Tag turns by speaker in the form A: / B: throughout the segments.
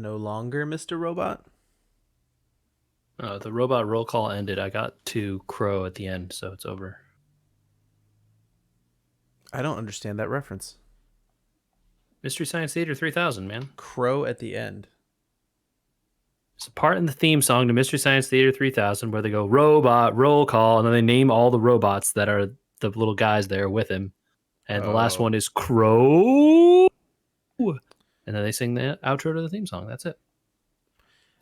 A: no longer Mr. Robot?
B: The robot roll call ended. I got to Crow at the end, so it's over.
A: I don't understand that reference.
B: Mystery Science Theater 3000, man.
A: Crow at the end.
B: It's a part in the theme song to Mystery Science Theater 3000 where they go, robot, roll call, and then they name all the robots that are the little guys there with him. And the last one is Crow. And then they sing the outro to the theme song. That's it.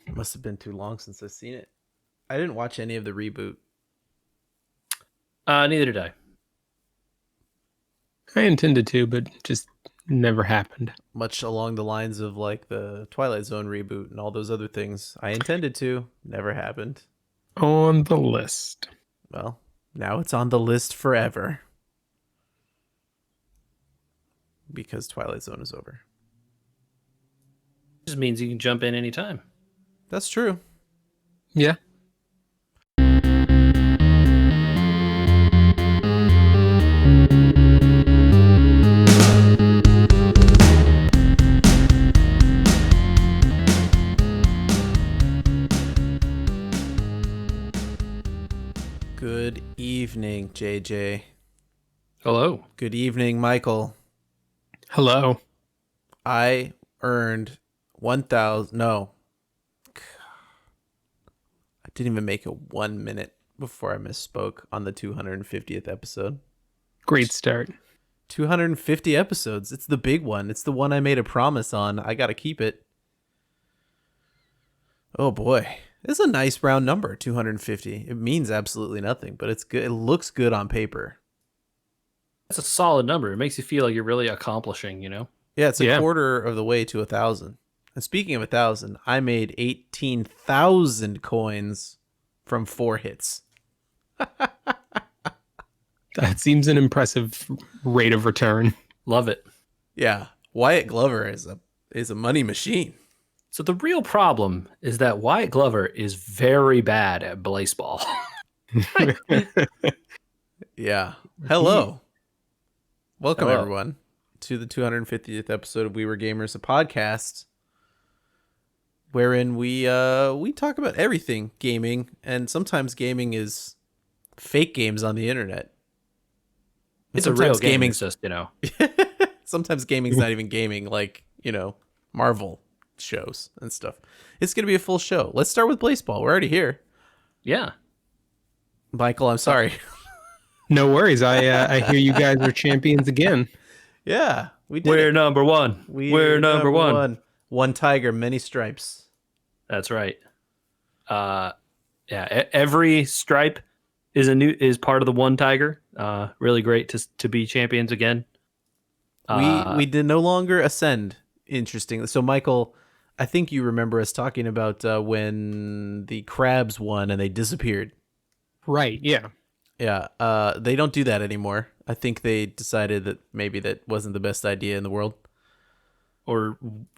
A: It must have been too long since I've seen it. I didn't watch any of the reboot.
B: Neither did I.
C: I intended to, but just never happened.
A: Much along the lines of like the Twilight Zone reboot and all those other things. I intended to, never happened.
C: On the list.
A: Well, now it's on the list forever. Because Twilight Zone is over.
B: Just means you can jump in anytime.
A: That's true.
C: Yeah.
A: Good evening, JJ.
B: Hello.
A: Good evening, Michael.
C: Hello.
A: I earned 1,000. No. I didn't even make it 1 minute before I misspoke on the 250th episode.
C: Great start.
A: 250 episodes. It's the big one. It's the one I made a promise on. I got to keep it. Oh boy. It's a nice round number, 250. It means absolutely nothing, but it's good. It looks good on paper.
B: That's a solid number. It makes you feel like you're really accomplishing, you know?
A: Yeah, it's a quarter of the way to 1,000. And speaking of 1,000, I made 18,000 coins from 4 hits.
C: That seems an impressive rate of return.
B: Love it.
A: Yeah, Wyatt Glover is a money machine.
B: So the real problem is that Wyatt Glover is very bad at Blaseball.
A: Yeah. Hello. Welcome,
B: Hello.
A: everyone, to the 250th episode of We Were Gamers, a podcast wherein we talk about everything gaming, and sometimes gaming is fake games on the internet.
B: It's a real game. It's just, you know.
A: Sometimes gaming's not even gaming, like, you know, Marvel shows and stuff. It's going to be a full show. Let's start with Blaseball. We're already here.
B: Yeah.
A: Michael, I'm sorry.
C: No worries. I hear you guys are champions again.
A: Yeah, we did.
B: We're number one. We're number one.
A: One tiger, many stripes.
B: That's right. Yeah. Every stripe is part of the one tiger. Really great to be champions again.
A: We did no longer ascend. Interesting. So, Michael, I think you remember us talking about when the crabs won and they disappeared.
C: Right. Yeah.
A: Yeah. They don't do that anymore. I think they decided that maybe that wasn't the best idea in the world.
B: Or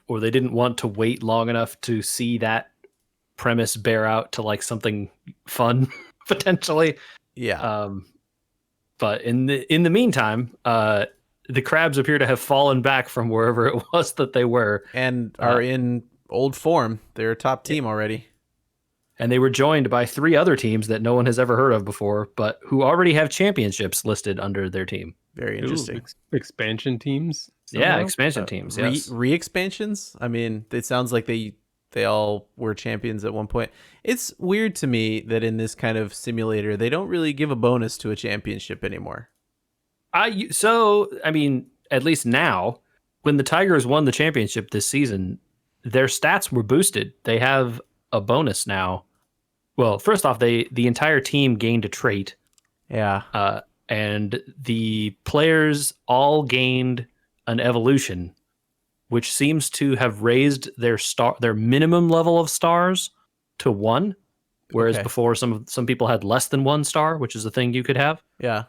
B: they didn't want to wait long enough to see that premise bear out to like something fun potentially.
A: Yeah.
B: But in the meantime, the crabs appear to have fallen back from wherever it was that they were.
A: And are in old form. They're a top team already.
B: And they were joined by 3 other teams that no one has ever heard of before, but who already have championships listed under their team.
A: Very interesting.
C: Expansion teams?
B: Yeah, expansion teams, yes.
A: Re-expansions? I mean, it sounds like they all were champions at one point. It's weird to me that in this kind of simulator, they don't really give a bonus to a championship anymore.
B: I mean, at least now, when the Tigers won the championship this season, their stats were boosted. They have a bonus now. Well, first off, the entire team gained a trait.
A: Yeah.
B: And the players all gained an evolution, which seems to have raised their minimum level of stars to 1, whereas before some people had less than 1 star, which is a thing you could have.
A: Yeah.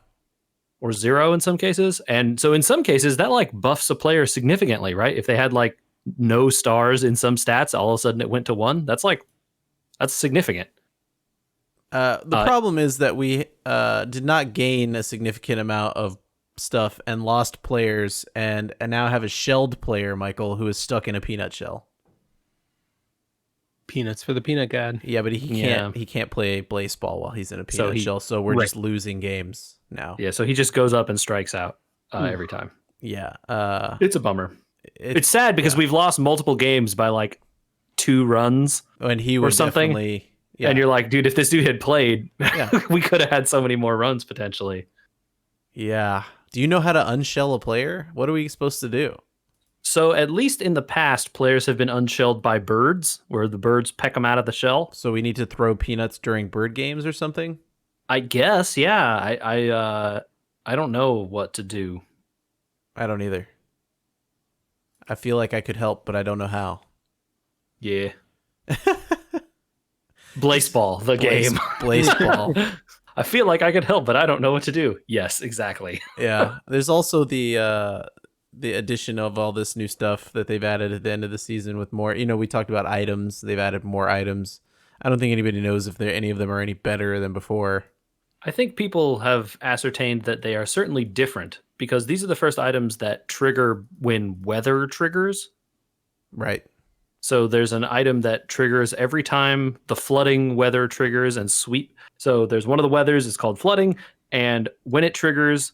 B: Or 0 in some cases. And so in some cases that like buffs a player significantly, right? If they had like no stars in some stats, all of a sudden it went to 1. That's significant.
A: The problem is that we did not gain a significant amount of stuff and lost players and now have a shelled player, Michael, who is stuck in a peanut shell.
C: Peanuts for the peanut god.
A: Yeah, but he can't play Blaseball while he's in a peanut shell, so we're just losing games now.
B: Yeah, so he just goes up and strikes out every time.
A: Yeah.
B: It's a bummer. It's sad because we've lost multiple games by like 2 runs
A: and he was
B: something.
A: Definitely, yeah.
B: And you're like, dude, if this dude had played,
A: yeah.
B: we could have had so many more runs potentially.
A: Yeah. Do you know how to unshell a player? What are we supposed to do?
B: So at least in the past, players have been unshelled by birds, where the birds peck them out of the shell.
A: So we need to throw peanuts during bird games or something?
B: I guess, yeah. I don't know what to do.
A: I don't either. I feel like I could help, but I don't know how.
B: Yeah. Blaseball, the game.
A: Blaseball.
B: I feel like I could help, but I don't know what to do. Yes, exactly.
A: Yeah. There's also the addition of all this new stuff that they've added at the end of the season with more. We talked about items. They've added more items. I don't think anybody knows if any of them are any better than before.
B: I think people have ascertained that they are certainly different because these are the first items that trigger when weather triggers.
A: Right.
B: So there's an item that triggers every time the flooding weather triggers and sweep. So there's one of the weathers, it's called flooding. And when it triggers,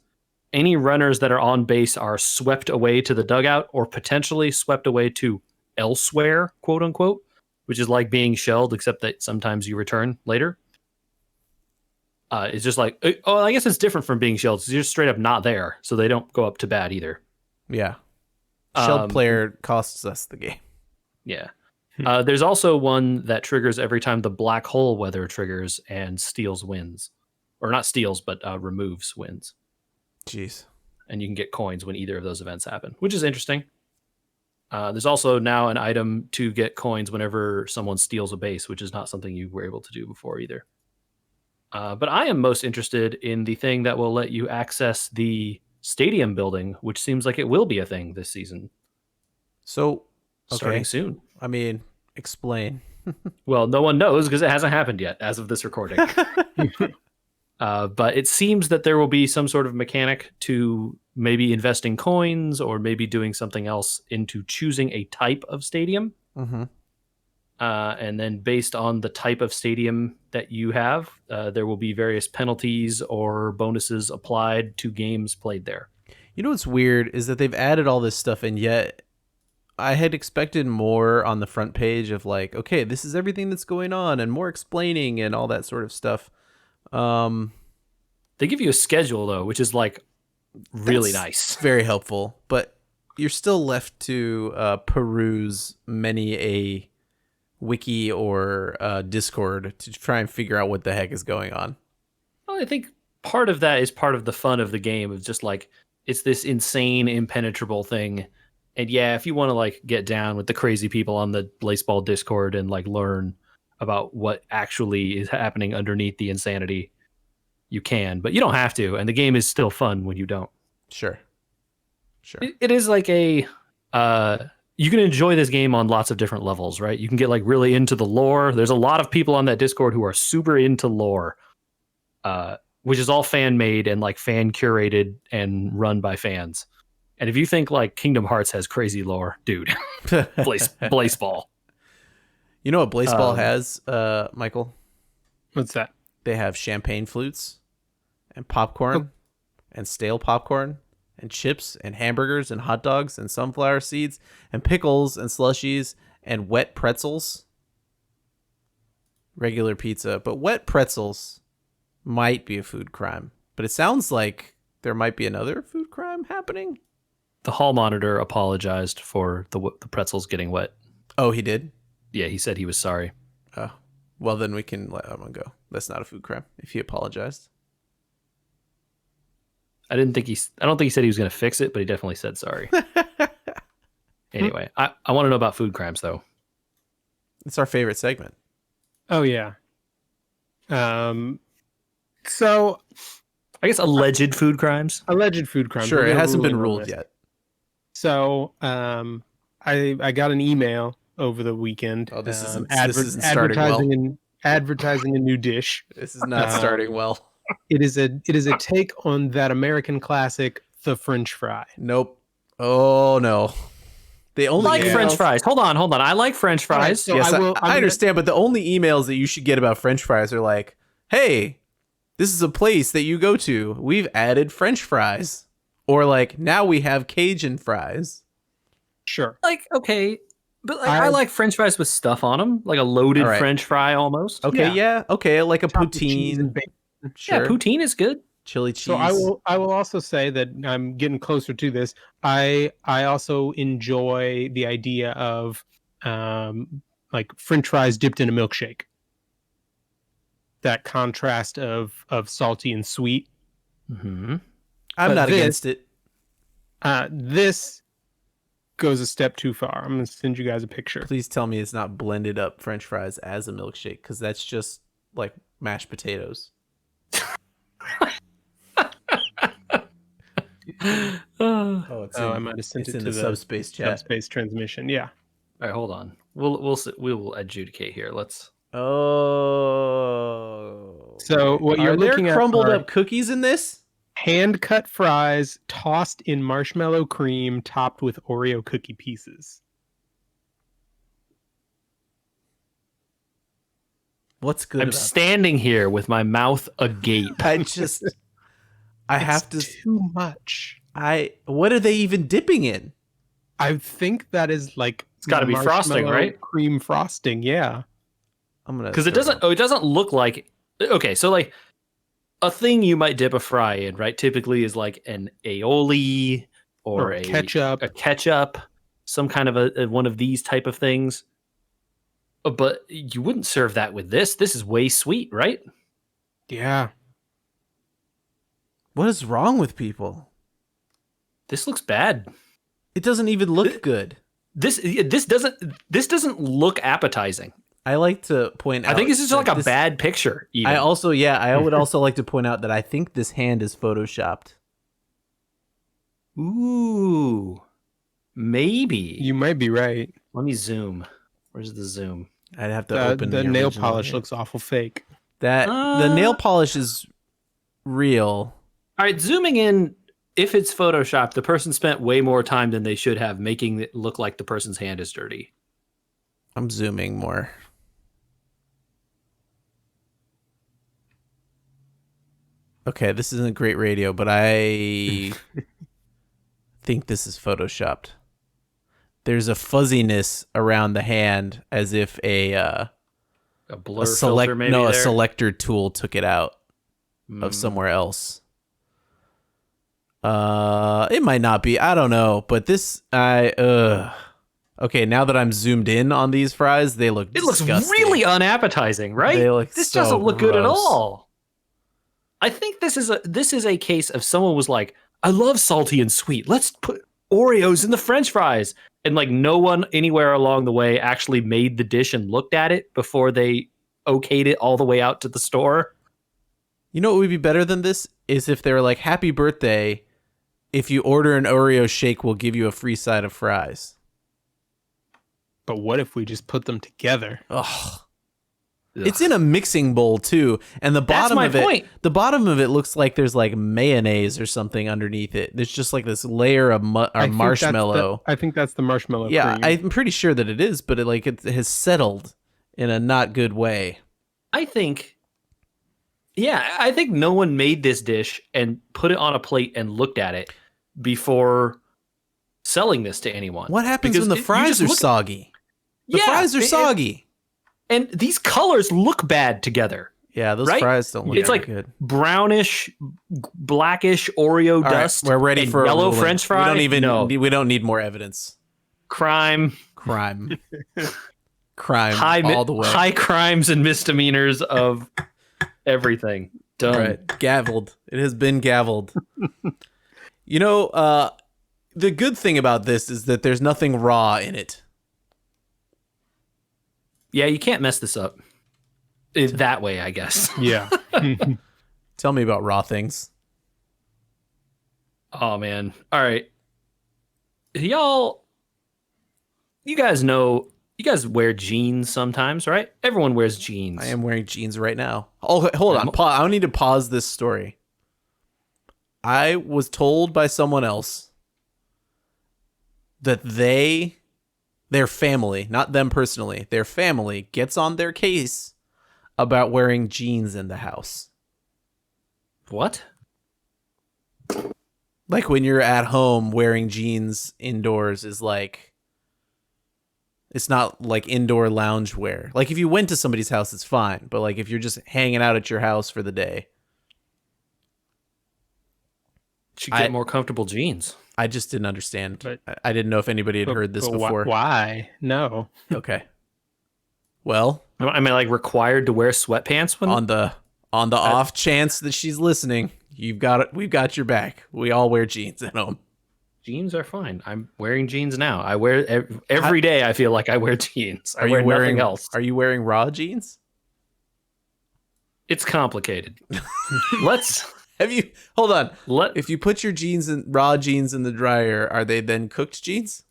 B: any runners that are on base are swept away to the dugout or potentially swept away to elsewhere, quote unquote, which is like being shelled, except that sometimes you return later. It's just like, I guess it's different from being shelled. You're just straight up not there. So they don't go up to bat either.
A: Yeah. Shelled player costs us the game.
B: Yeah. There's also one that triggers every time the black hole weather triggers and steals wins. Or not steals, but removes wins.
A: Jeez.
B: And you can get coins when either of those events happen, which is interesting. There's also now an item to get coins whenever someone steals a base, which is not something you were able to do before either. But I am most interested in the thing that will let you access the stadium building, which seems like it will be a thing this season.
A: So,
B: starting soon.
A: I mean, explain.
B: Well, no one knows because it hasn't happened yet as of this recording. But it seems that there will be some sort of mechanic to maybe investing coins or maybe doing something else into choosing a type of stadium.
A: Mm-hmm.
B: And then based on the type of stadium that you have, there will be various penalties or bonuses applied to games played there.
A: You know what's weird is that they've added all this stuff, and yet I had expected more on the front page of like, okay, this is everything that's going on and more explaining and all that sort of stuff.
B: They give you a schedule though, which is like really nice.
A: Very helpful, but you're still left to peruse many a wiki or Discord to try and figure out what the heck is going on.
B: Well, I think part of that is part of the fun of the game of just like, it's this insane, impenetrable thing. And yeah, if you want to like get down with the crazy people on the Blaseball Discord and like learn about what actually is happening underneath the insanity, you can, but you don't have to. And the game is still fun when you don't.
A: Sure.
B: It is like a, you can enjoy this game on lots of different levels, right? You can get like really into the lore. There's a lot of people on that Discord who are super into lore, which is all fan made and like fan curated and run by fans. And if you think like Kingdom Hearts has crazy lore, dude, Blaseball.
A: You know what Blaseball has, Michael?
C: What's that?
A: They have champagne flutes and popcorn and stale popcorn and chips and hamburgers and hot dogs and sunflower seeds and pickles and slushies and wet pretzels. Regular pizza, but wet pretzels might be a food crime. But it sounds like there might be another food crime happening.
B: The hall monitor apologized for the pretzels getting wet.
A: Oh, he did?
B: Yeah, he said he was sorry.
A: Oh, well, then we can let him go. That's not a food crime if he apologized.
B: I don't think he said he was going to fix it, but he definitely said sorry. Anyway, I want to know about food crimes, though.
A: It's our favorite segment.
C: Oh, yeah. So,
B: I guess alleged food crimes.
C: Alleged food crimes.
A: Sure, it hasn't been ruled yet.
C: So, I got an email over the weekend.
A: Oh, this isn't starting well.
C: Advertising a new dish.
A: This is not starting well.
C: It is a take on that American classic, the French fry.
A: Nope. Oh no. The only
B: like
A: emails,
B: French fries. Hold on. I like French
C: All right,
B: fries.
C: so
A: Yes,
C: I'm
A: I
C: gonna-
A: understand, but the only emails that you should get about French fries are like, "Hey, this is a place that you go to. We've added French fries," or like, "Now we have Cajun fries."
C: Sure.
B: Like, okay, but like, I like French fries with stuff on them, like a loaded
A: All right.
B: French fry almost.
A: Okay,
C: Yeah.
A: yeah, okay, like a
C: Topped with cheese and
A: poutine,
C: bacon.
A: sure,
B: Yeah, poutine is good.
A: chili cheese.
C: So I will also say that I'm getting closer to this. I also enjoy the idea of like French fries dipped in a milkshake. That contrast of salty and sweet.
B: Mm-hmm.
A: I'm
C: but
A: not
C: this-
A: against it.
C: This goes a step too far. I'm gonna send you guys a picture.
A: Please tell me it's not blended up French fries as a milkshake, because that's just like mashed potatoes. Oh, it's
C: I might have sent
A: it's
C: it
A: in
C: to
A: the
C: the
A: subspace chat.
C: subspace transmission. Yeah.
B: All right, hold on. We will adjudicate here. Let's.
A: Oh.
C: So what
A: Are
C: you're
A: there
C: looking at
A: crumbled
C: are
A: up cookies in this?
C: hand cut fries tossed in marshmallow cream topped with Oreo cookie pieces.
A: What's good
B: I'm
A: about
B: standing here with my mouth agape.
A: I just I have to
C: too much.
A: what are they even dipping in?
C: I think that is like
B: It's gotta be frosting,
C: marshmallow
B: right?
C: Cream frosting, yeah.
A: I'm gonna
B: Because it doesn't look like. Okay, so like a thing you might dip a fry in, right? Typically is like an aioli or a
C: ketchup.
B: some kind of a one of these type of things. But you wouldn't serve that with this. This is way sweet, right?
C: Yeah.
A: What is wrong with people?
B: This looks bad.
A: It doesn't even look good.
B: This doesn't look appetizing.
A: I like to point out
B: I think this is like
A: that
B: a bad picture. Even.
A: I would also like to point out that I think this hand is photoshopped.
B: Ooh, maybe.
C: You might be right.
B: Let me zoom. Where's the zoom?
A: I'd have to open
C: The nail
A: original
C: polish
A: hand.
C: looks awful fake.
A: That the nail polish is real.
B: All right, zooming in. If it's Photoshopped, the person spent way more time than they should have making it look like the person's hand is dirty.
A: I'm zooming more. Okay, this isn't great radio, but I think this is photoshopped. There's a fuzziness around the hand as if a
B: blur filter maybe
A: a
B: there?
A: selector tool took it out of somewhere else. It might not be. I don't know, but this okay, now that I'm zoomed in on these fries, they look
B: It looks
A: disgusting.
B: really unappetizing, right?
A: They look
B: This
A: so
B: doesn't look good at
A: gross.
B: all. I think this is a case of someone was like, I love salty and sweet. Let's put Oreos in the French fries. And like no one anywhere along the way actually made the dish and looked at it before they okayed it all the way out to the store.
A: You know what would be better than this is if they were like, "Happy birthday! If you order an Oreo shake, we'll give you a free side of fries."
C: But what if we just put them together?
A: Ugh. It's in a mixing bowl too, and the bottom
B: my
A: of it,
B: point.
A: the bottom of it looks like there's like mayonnaise or something underneath it. There's just like this layer of marshmallow.
C: I think that's the marshmallow.
A: Yeah,
C: cream.
A: I'm pretty sure that it is, but it has settled in a not good way.
B: I think no one made this dish and put it on a plate and looked at it before selling this to anyone.
A: What happens
B: Because
A: when the fries are soggy? The fries are soggy.
B: And these colors look bad together.
A: Yeah, those
B: right?
A: fries don't look
B: It's
A: very
B: like
A: good.
B: brownish, blackish Oreo
A: All right,
B: dust.
A: we're ready
B: and
A: for a
B: yellow
A: ruling.
B: French fry.
A: We don't need more evidence.
B: Crime,
A: Crime all the way.
B: high crimes and misdemeanors of everything. Done.
A: All right, gavelled. It has been gavelled. You know, the good thing about this is that there's nothing raw in it.
B: Yeah, you can't mess this up. That way, I guess.
C: Yeah.
A: Tell me about raw things.
B: Oh man. All right. You guys know, you guys wear jeans sometimes, right? Everyone wears jeans.
A: I am wearing jeans right now. Oh, hold on. I need to pause this story. I was told by someone else that they Their family, not them personally, their family gets on their case about wearing jeans in the house.
B: What?
A: Like when you're at home wearing jeans indoors is like, it's not like indoor lounge wear. Like if you went to somebody's house, it's fine. But like if you're just hanging out at your house for the day,
B: Should get more comfortable jeans.
A: I just didn't understand.
C: But-
A: I didn't know if anybody had heard this before.
C: Why? No.
A: Okay. Well,
B: Am I like required to wear sweatpants when
A: on the off chance that she's listening, we've got your back. We all wear jeans at home.
B: jeans are fine? I'm wearing jeans now. I wear every day. I feel like I wear jeans. I wear nothing else.
A: Are you wearing raw jeans?
B: It's complicated. Let's
A: hold on. If you put your raw jeans in the dryer, are they then cooked jeans?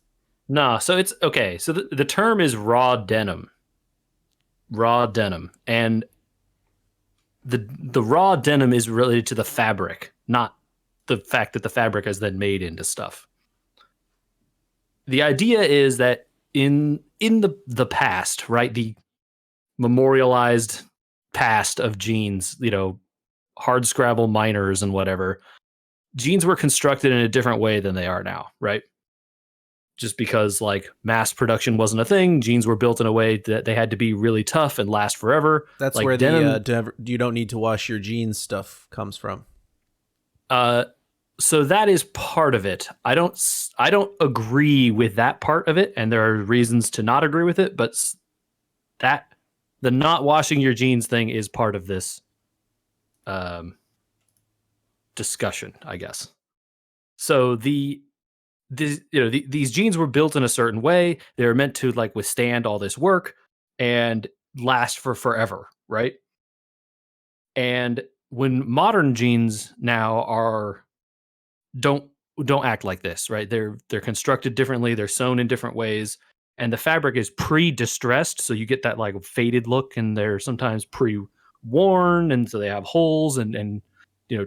B: No, so it's okay. So the term is raw denim. Raw denim. And the raw denim is related to the fabric, not the fact that the fabric is then made into stuff. The idea is that in the past, right, the memorialized past of jeans, hard scrabble miners and whatever, jeans were constructed in a different way than they are now, right? Just because like mass production wasn't a thing, jeans were built in a way that they had to be really tough and last forever.
A: That's
B: like
A: where
B: denim,
A: you don't need to wash your jeans stuff comes from.
B: So that is part of it. I don't agree with that part of it, and there are reasons to not agree with it, but the not washing your jeans thing is part of this discussion, I guess. So these jeans were built in a certain way. They were meant to like withstand all this work and last for forever, right? And when modern jeans now don't act like this, right? They're constructed differently, they're sewn in different ways, and the fabric is pre-distressed, so you get that like faded look, and they're sometimes pre-worn, and so they have holes and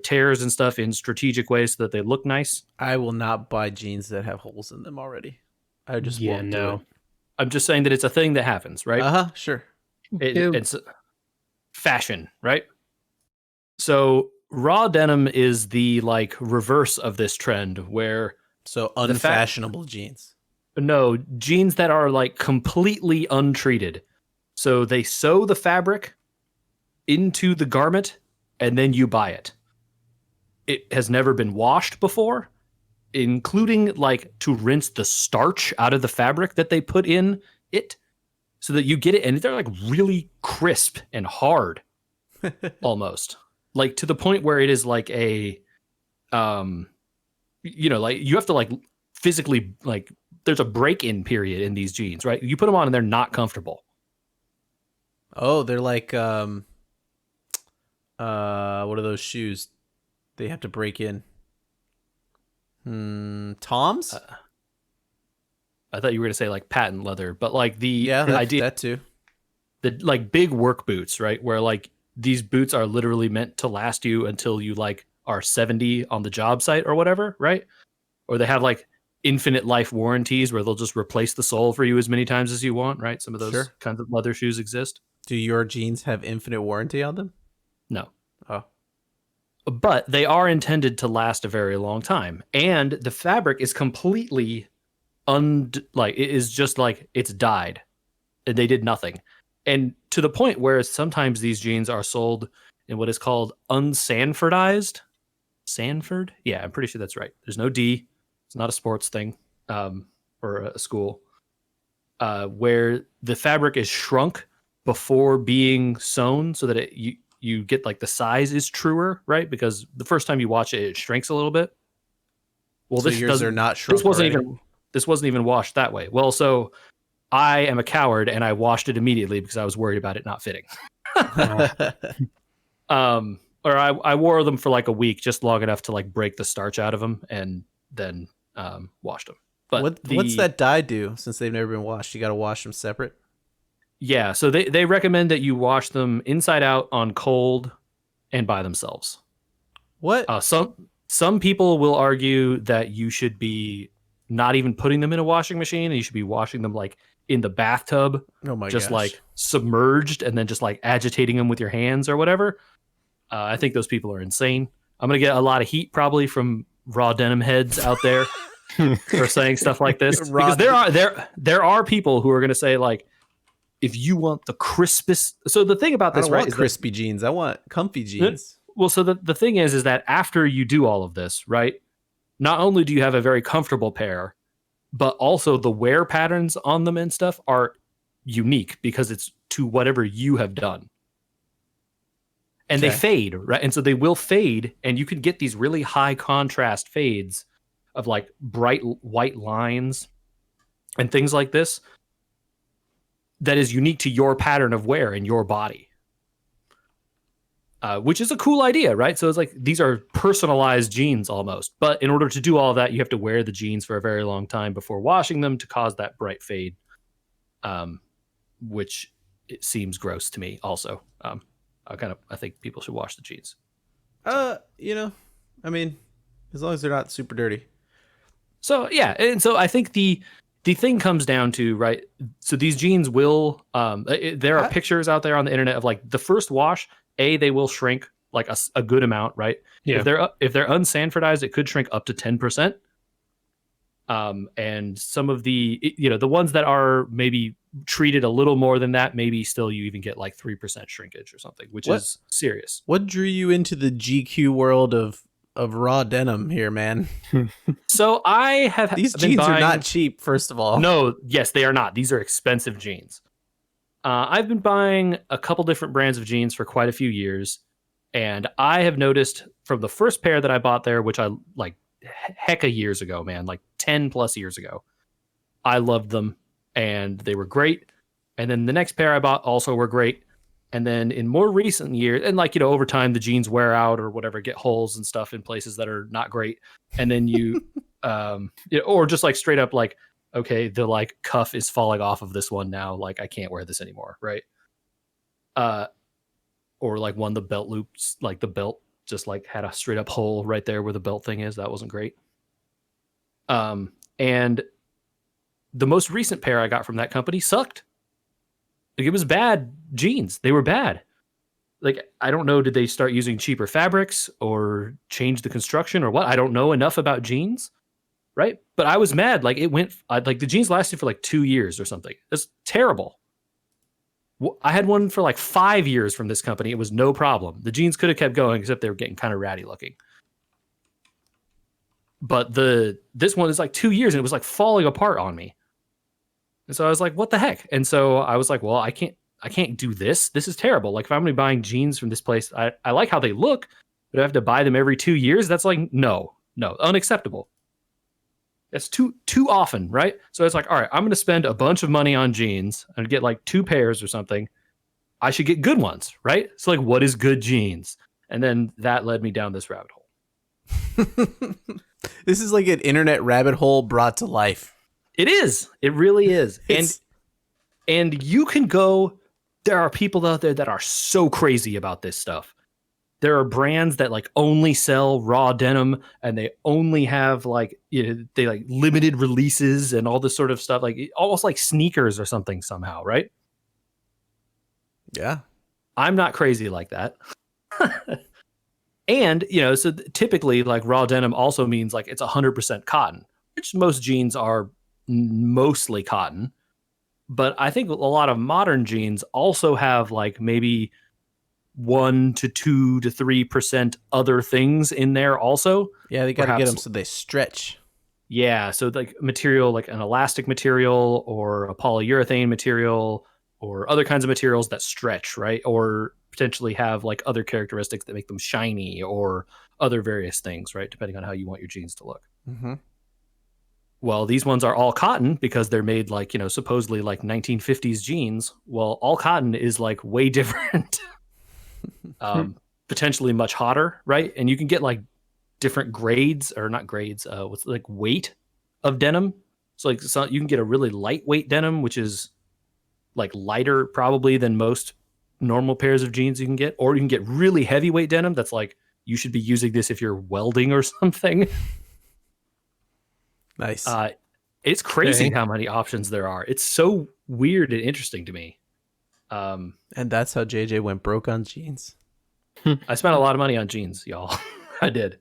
B: tears and stuff in strategic ways so that they look nice.
A: I will not buy jeans that have holes in them already. I just won't do it.
B: I'm just saying that it's a thing that happens, right?
A: Sure.
B: It's fashion, right? So raw denim is the like reverse of this trend, where
A: unfashionable jeans.
B: No, jeans that are like completely untreated. So they sew the fabric into the garment and then you buy it. It has never been washed before, including like to rinse the starch out of the fabric that they put in it, so that you get it and they're like really crisp and hard almost. Like to the point where it is like a like you have to like physically, like there's a break-in period in these jeans, right? You put them on and they're not comfortable.
A: Oh, they're like what are those shoes they have to break in? Toms?
B: I thought you were going to say like patent leather, but like the
A: idea that too.
B: The like big work boots, right? Where like these boots are literally meant to last you until you like are 70 on the job site or whatever, right? Or they have like infinite life warranties where they'll just replace the sole for you as many times as you want, right? Some of those kinds of leather shoes exist.
A: Do your jeans have infinite warranty on them?
B: No.
A: Oh.
B: But they are intended to last a very long time. And the fabric is completely it is just like it's dyed. And they did nothing. And to the point where sometimes these jeans are sold in what is called unsanforized. Sanford? Yeah, I'm pretty sure that's right. There's no D. It's not a sports thing or a school. Where the fabric is shrunk before being sewn so that you get like the size is truer, right? Because the first time you watch it, it shrinks a little bit. Well,
A: so yours are not shrunk.
B: This wasn't even washed that way. Well, so I am a coward and I washed it immediately because I was worried about it not fitting. Or I wore them for like a week, just long enough to like break the starch out of them and then washed them. But
A: what's that dye do? Since they've never been washed, you got to wash them separate.
B: Yeah, so they recommend that you wash them inside out on cold and by themselves.
A: What?
B: Some people will argue that you should be not even putting them in a washing machine, and you should be washing them like in the bathtub,
A: Oh my
B: just
A: gosh.
B: like submerged, and then just like agitating them with your hands or whatever. I think those people are insane. I'm gonna get a lot of heat probably from raw denim heads out there for saying stuff like this, because there are people who are gonna say like, if you want the crispest. So the thing about
A: I
B: this,
A: don't
B: right,
A: want
B: is
A: crispy jeans. I want comfy jeans.
B: well, so the thing is that after you do all of this, right, not only do you have a very comfortable pair, but also the wear patterns on them and stuff are unique because it's to whatever you have done. And they fade, right? And so they will fade, and you can get these really high contrast fades of like bright white lines and things like this that is unique to your pattern of wear in your body. Which is a cool idea, right? So it's like these are personalized jeans almost. But in order to do all of that, you have to wear the jeans for a very long time before washing them to cause that bright fade, which it seems gross to me also. I think people should wash the jeans.
A: You know, I mean, as long as they're not super dirty.
B: So yeah, and so I think the thing comes down to, right, so these jeans will there are pictures out there on the internet of like the first wash, they will shrink like a good amount, right?
C: Yeah.
B: If they're unsanforized, it could shrink up to 10%. And some of the the ones that are maybe treated a little more than that, maybe still you even get like 3% shrinkage or something, which is serious.
A: What drew you into the GQ world of raw denim here, man?
B: So I have
A: these jeans are not cheap, first of all.
B: No, yes, they are not. These are expensive jeans. I've been buying a couple different brands of jeans for quite a few years, and I have noticed from the first pair that I bought there, which I like hecka years ago, man, like 10 plus years ago, I loved them and they were great. And then the next pair I bought also were great. And then in more recent years, and like, over time, the jeans wear out or whatever, get holes and stuff in places that are not great. And then you, or just like straight up like, okay, the like cuff is falling off of this one now. Like I can't wear this anymore. Right. Or like the belt loops, like the belt just like had a straight up hole right there where the belt thing is. That wasn't great. And the most recent pair I got from that company sucked. Like it was bad jeans. They were bad. Like, I don't know, did they start using cheaper fabrics or change the construction or what? I don't know enough about jeans, right? But I was mad. Like it went, like the jeans lasted for like 2 years or something. That's terrible. I had one for like 5 years from this company. It was no problem. The jeans could have kept going, except they were getting kind of ratty looking. But this one is like 2 years and it was like falling apart on me. And so I was like, what the heck? And so I was like, well, I can't do this. This is terrible. Like if I'm going to be buying jeans from this place, I like how they look, but I have to buy them every 2 years. That's like, no, unacceptable. That's too often, right? So it's like, all right, I'm going to spend a bunch of money on jeans and get like 2 pairs or something. I should get good ones, right? So like, what is good jeans? And then that led me down this rabbit hole.
A: This is like an internet rabbit hole brought to life.
B: It is. It really is. And you can go, there are people out there that are so crazy about this stuff. There are brands that like only sell raw denim and they only have like, they like limited releases and all this sort of stuff, like almost like sneakers or something somehow, right?
A: Yeah.
B: I'm not crazy like that. And, so typically like raw denim also means like it's 100% cotton, which most jeans are mostly cotton. But I think a lot of modern jeans also have like maybe 1 to 2 to 3% other things in there also.
A: Yeah, they got to get them so they stretch.
B: Yeah, so like material, like an elastic material or a polyurethane material or other kinds of materials that stretch, right? Or potentially have like other characteristics that make them shiny or other various things, right? Depending on how you want your jeans to look.
A: Mm-hmm.
B: Well, these ones are all cotton because they're made like, supposedly like 1950s jeans. Well, all cotton is like way different. Potentially much hotter, right? And you can get like different grades or not grades, what's like weight of denim. So like you can get a really lightweight denim, which is like lighter probably than most normal pairs of jeans you can get, or you can get really heavyweight denim that's like you should be using this if you're welding or something.
A: Nice.
B: It's crazy
C: Okay.
B: how many options there are. It's so weird and interesting to me.
A: And that's how JJ went broke on jeans.
B: I spent a lot of money on jeans, y'all. I did.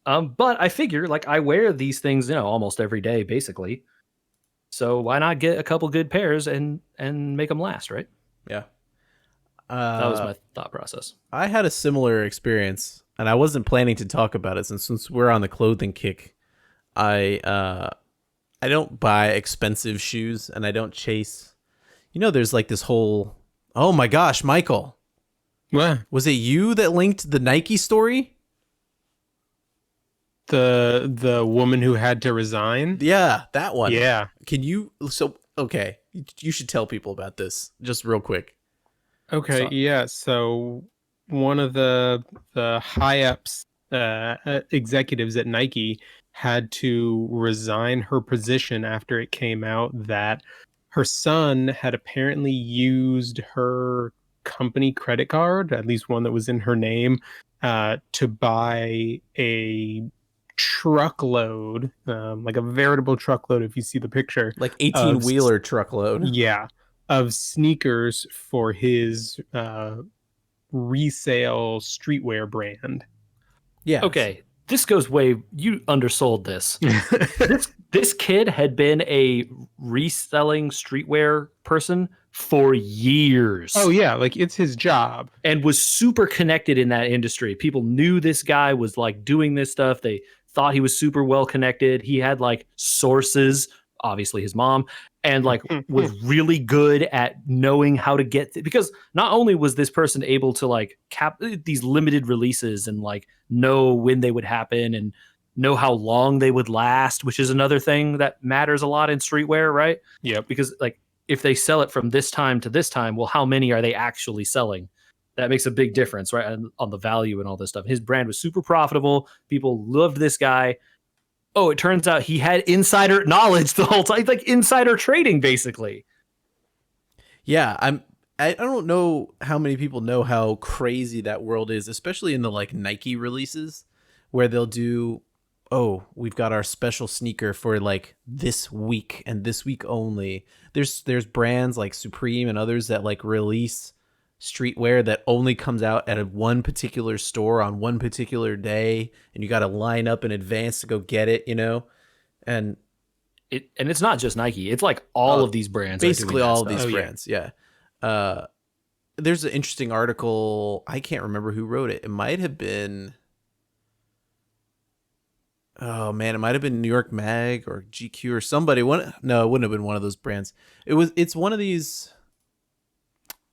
B: But I figure like I wear these things, almost every day, basically. So why not get a couple good pairs and make them last, right?
A: Yeah.
B: That was my thought process.
A: I had a similar experience, and I wasn't planning to talk about it since we're on the clothing kick. I don't buy expensive shoes, and I don't chase. There's like this whole. Oh my gosh, Michael,
C: What?
A: was it you that linked the Nike story?
C: The woman who had to resign?
A: Yeah, that one.
C: Yeah.
A: Can you? So okay, you should tell people about this just real quick.
C: Okay,
B: So-
C: yeah. So one of the high ups executives at Nike had to resign her position after it came out that her son had apparently used her company credit card, at least one that was in her name, to buy a truckload, like a veritable truckload, if you see the picture,
A: Like
C: of
A: 18-wheeler truckload.
C: yeah, of sneakers for his resale streetwear brand.
A: Yeah.
B: Okay, this goes way. You undersold this. This kid had been a reselling streetwear person for years.
C: Oh yeah, like it's his job.
B: And was super connected in that industry. People knew this guy was like doing this stuff. They thought he was super well connected. He had like sources, obviously his mom, and like was really good at knowing how to get because not only was this person able to like cap these limited releases and like know when they would happen and know how long they would last, which is another thing that matters a lot in streetwear, right?
C: Yep.
B: Because like if they sell it from this time to this time, well, how many are they actually selling? That makes a big difference, right? On the value and all this stuff. His brand was super profitable. People loved this guy. Oh, it turns out he had insider knowledge the whole time, like insider trading, basically.
A: Yeah, I don't know how many people know how crazy that world is, especially in the like Nike releases where they'll do, oh, we've got our special sneaker for like this week and this week only. There's brands like Supreme and others that like release streetwear that only comes out at one particular store on one particular day, and you got to line up in advance to go get it, and
B: It's not just Nike. It's like all of these brands.
A: basically all of these
C: Oh, yeah.
A: brands. Yeah. There's an interesting article. I can't remember who wrote it. It might have been. Oh man, it might have been New York Mag or GQ or somebody. No, it wouldn't have been one of those brands. It's one of these.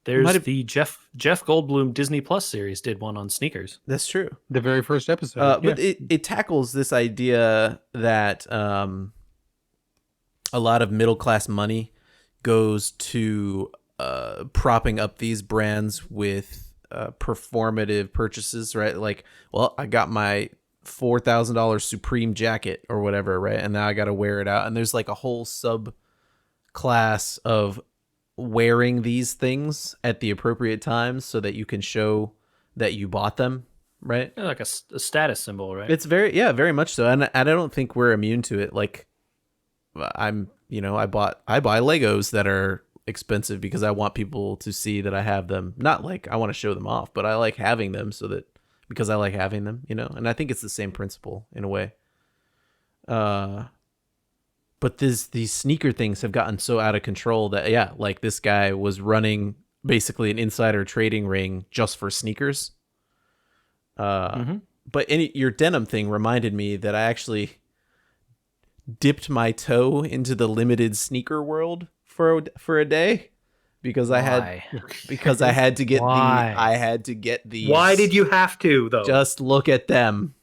B: There's
A: Might have-
B: the Jeff Goldblum Disney Plus series did one on sneakers.
A: That's true.
C: The very first episode.
A: But it tackles this idea that a lot of middle class money goes to propping up these brands with performative purchases, right? Like, well, I got my $4,000 Supreme jacket or whatever, right? And now I got to wear it out. And there's like a whole sub class of wearing these things at the appropriate times so that you can show that you bought them, right?
B: Yeah, like a status symbol, right?
A: It's very much so. And I don't think we're immune to it. Like I buy Legos that are expensive because I want people to see that I have them. Not like I want to show them off, but I like having them because I like having them, and I think it's the same principle in a way. But these sneaker things have gotten so out of control that, yeah, like this guy was running basically an insider trading ring just for sneakers. But your denim thing reminded me that I actually dipped my toe into the limited sneaker world for a day because I had to get
B: Why?
A: I had to get these.
B: Why did you have to though?
A: Just look at them.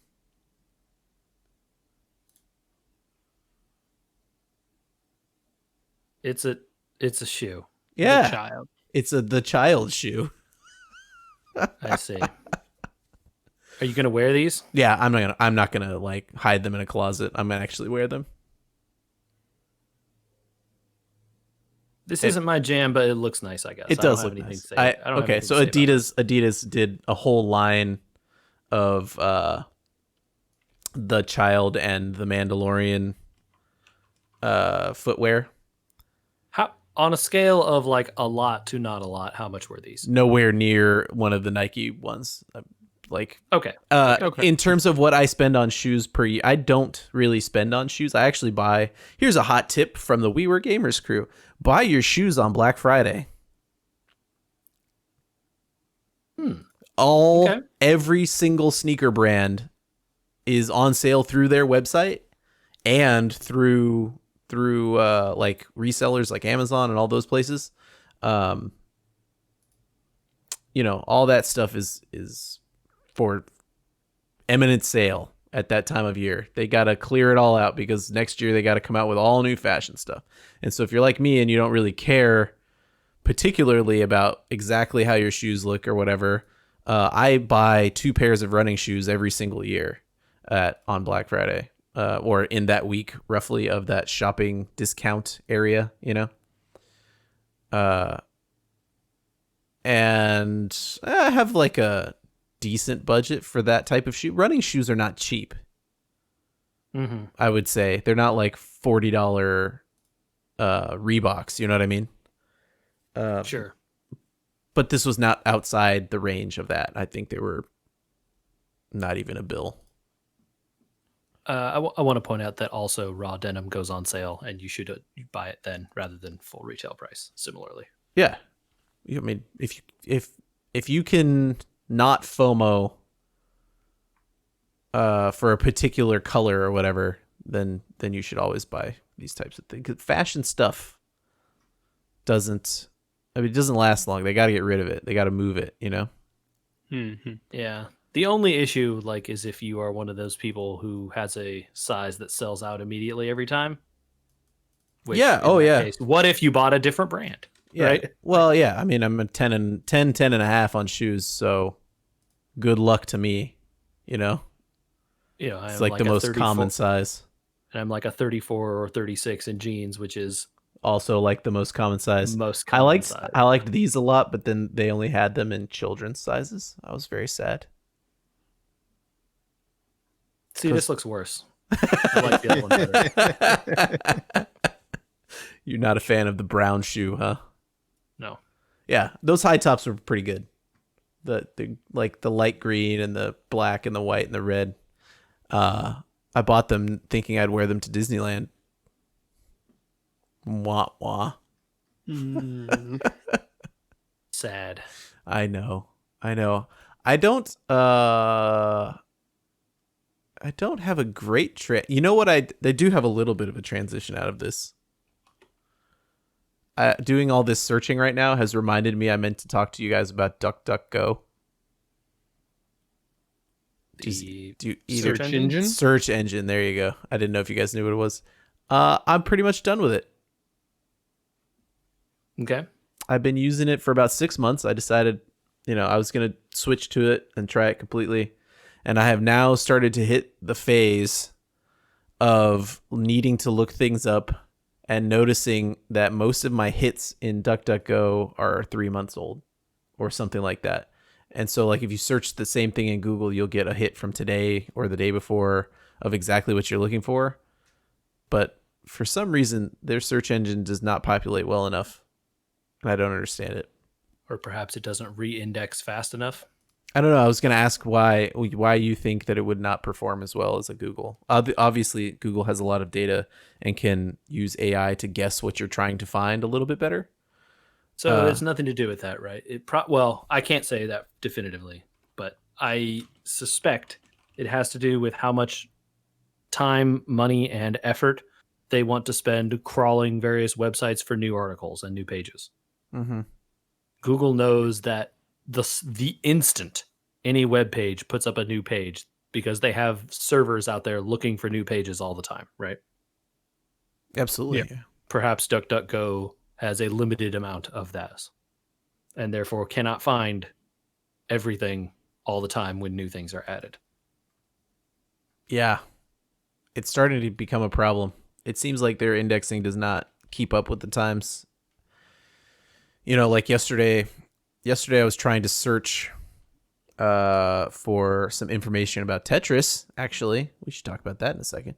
B: It's a shoe.
A: Yeah,
C: The child.
A: it's the child shoe.
B: I see. Are you gonna wear these?
A: Yeah, I'm not gonna like hide them in a closet. I'm gonna actually wear them.
B: This isn't my jam, but it looks nice. I guess
A: It
B: I don't
A: does
B: have
A: look
B: anything
A: nice.
B: to say. I don't have
A: Okay,
B: anything
A: so
B: to say about it.
A: Adidas did a whole line of the Child and the Mandalorian footwear.
B: How on a scale of like a lot to not a lot, how much were these?
A: Nowhere near one of the Nike ones. Like,
B: Okay.
C: Okay.
A: in terms of what I spend on shoes per year, I don't really spend on shoes. I actually buy. Here's a hot tip from the We Were Gamers crew: buy your shoes on Black Friday.
B: Okay.
A: Every single sneaker brand is on sale through their website and through like resellers like Amazon and all those places. All that stuff is for imminent sale at that time of year. They got to clear it all out because next year they got to come out with all new fashion stuff. And so if you're like me and you don't really care particularly about exactly how your shoes look or whatever, I buy 2 pairs of running shoes every single year on Black Friday, or in that week roughly of that shopping discount area, and I have like a decent budget for that type of shoe. Running shoes are not cheap. I would say they're not like $40 Reeboks. You know what I mean?
B: Sure.
A: But this was not outside the range of that. I think they were not even a bill.
B: I want to point out that also raw denim goes on sale, and you should buy it then rather than full retail price. Similarly.
A: Yeah, I mean, if you can not FOMO for a particular color or whatever, then you should always buy these types of things. 'Cause fashion stuff doesn't last long. They got to get rid of it. They got to move it.
B: Yeah. The only issue, like, is if you are one of those people who has a size that sells out immediately every time. Which,
A: yeah.
B: in
A: Oh,
B: that
A: yeah.
B: case, what if you bought a different brand?
A: Yeah.
B: Right?
A: Well, yeah. I mean, I'm a 10 and a half on shoes, so good luck to me.
B: I'm
A: It's like the
B: a
A: most
B: 34
A: common size.
B: And I'm like a 34 or 36 in jeans, which is
A: Also, like the most common size.
B: most common size.
A: I liked these a lot, but then they only had them in children's sizes. I was very sad.
B: See, this looks worse. I like the other one better.
A: You're not a fan of the brown shoe, huh?
B: No.
A: Yeah, those high tops were pretty good. The like the light green and the black and the white and the red. I bought them thinking I'd wear them to Disneyland. Wah wah.
B: Sad.
A: I know. I don't have a great you know what they do have a little bit of a transition out of this. Doing all this searching right now has reminded me I meant to talk to you guys about DuckDuckGo.
C: Search engine?
A: Search engine. There you go. I didn't know if you guys knew what it was. I'm pretty much done with it.
B: Okay.
A: I've been using it for about 6 months. I decided, I was going to switch to it and try it completely. And I have now started to hit the phase of needing to look things up and noticing that most of my hits in DuckDuckGo are 3 months old or something like that. And so, like, if you search the same thing in Google, you'll get a hit from today or the day before of exactly what you're looking for. But for some reason, their search engine does not populate well enough. And I don't understand it.
B: Or perhaps it doesn't re-index fast enough.
A: I don't know. I was going to ask why you think that it would not perform as well as a Google. Obviously, Google has a lot of data and can use AI to guess what you're trying to find a little bit better.
B: So it's nothing to do with that, right? Well, I can't say that definitively, but I suspect it has to do with how much time, money, and effort they want to spend crawling various websites for new articles and new pages.
A: Mm-hmm.
B: Google knows that the instant any web page puts up a new page, because they have servers out there looking for new pages all the time, right?
A: Absolutely.
C: Yeah.
B: Perhaps DuckDuckGo has a limited amount of that and therefore cannot find everything all the time when new things are added.
A: Yeah. It's starting to become a problem. It seems like their indexing does not keep up with the times. Like yesterday I was trying to search for some information about Tetris. Actually, we should talk about that in a second.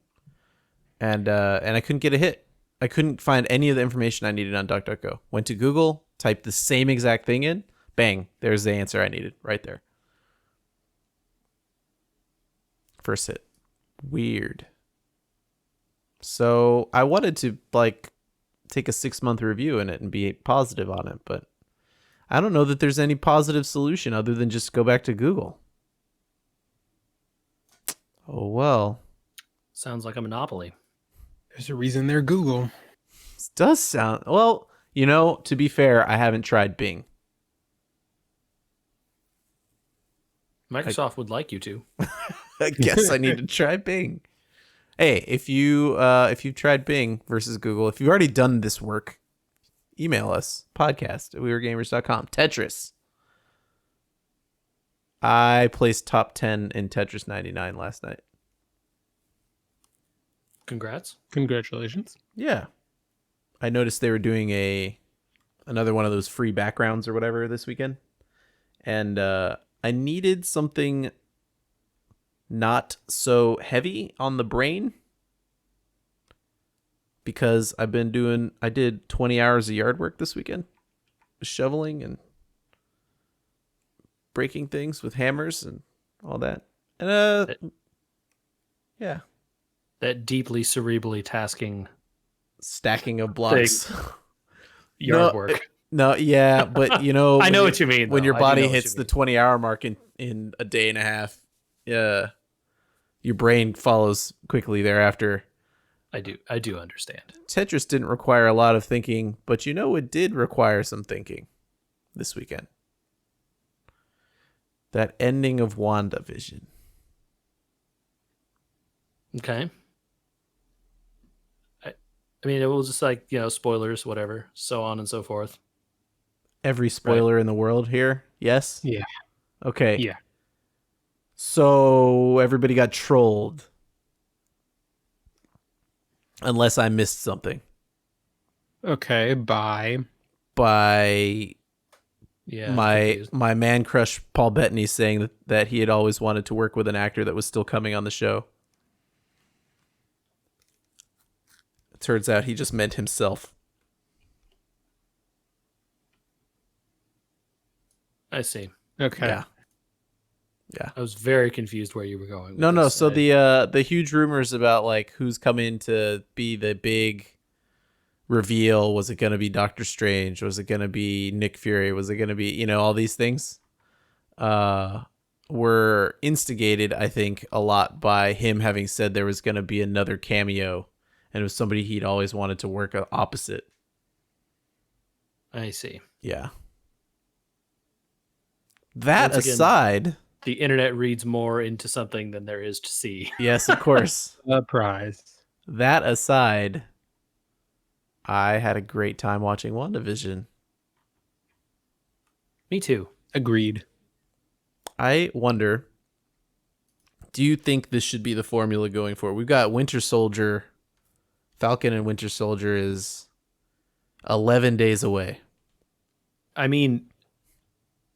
A: And I couldn't get a hit. I couldn't find any of the information I needed on DuckDuckGo. Went to Google, typed the same exact thing in, bang, there's the answer I needed right there. First hit. Weird. So I wanted to like take a 6-month review in it and be positive on it, but I don't know that there's any positive solution other than just go back to Google. Oh, well.
B: Sounds like a monopoly.
C: There's a reason they're Google.
A: This does sound... Well, you know, to be fair, I haven't tried Bing.
B: Microsoft would like you to.
A: I guess I need to try Bing. Hey, if you've tried Bing versus Google, if you've already done this work, email us, podcast@wewergamers.com. Tetris. I placed top 10 in Tetris 99 last night.
B: Congrats.
C: Congratulations.
A: Yeah. I noticed they were doing another one of those free backgrounds or whatever this weekend. And I needed something not so heavy on the brain because I did 20 hours of yard work this weekend, shoveling and breaking things with hammers and all that. And yeah.
B: That deeply cerebrally tasking
A: Stacking of blocks.
B: yard work.
A: No, yeah, but you know,
B: I know what you mean.
A: When
B: though.
A: your
B: I
A: body
B: do know what
A: hits
B: you
A: the
B: mean.
A: 20-hour mark in a day and a half, your brain follows quickly thereafter.
B: I do understand.
A: Tetris didn't require a lot of thinking, but you know it did require some thinking this weekend. That ending of WandaVision.
B: Okay. I mean, it was just like, spoilers, whatever, so on and so forth.
A: Every spoiler in the world here, yes?
C: Yeah.
A: Okay.
C: Yeah.
A: So everybody got trolled. Unless I missed something.
C: Okay, bye.
A: By
B: Yeah.
A: my man crush Paul Bettany saying that he had always wanted to work with an actor that was still coming on the show. It turns out he just meant himself.
B: I see.
C: Okay.
A: Yeah.
B: I was very confused where you were going. With
A: No.
B: this.
A: So the huge rumors about like who's coming to be the big reveal, was it going to be Doctor Strange? Was it going to be Nick Fury? Was it going to be, all these things were instigated, I think, a lot by him having said there was going to be another cameo and it was somebody he'd always wanted to work opposite.
B: I see.
A: Yeah. That
B: Once again,
A: aside,
B: the internet reads more into something than there is to see.
A: yes, of course.
C: Surprise.
A: That aside, I had a great time watching WandaVision.
B: Me too.
C: Agreed.
A: I wonder, do you think this should be the formula going forward? We've got Winter Soldier. Falcon and Winter Soldier is 11 days away.
B: I mean,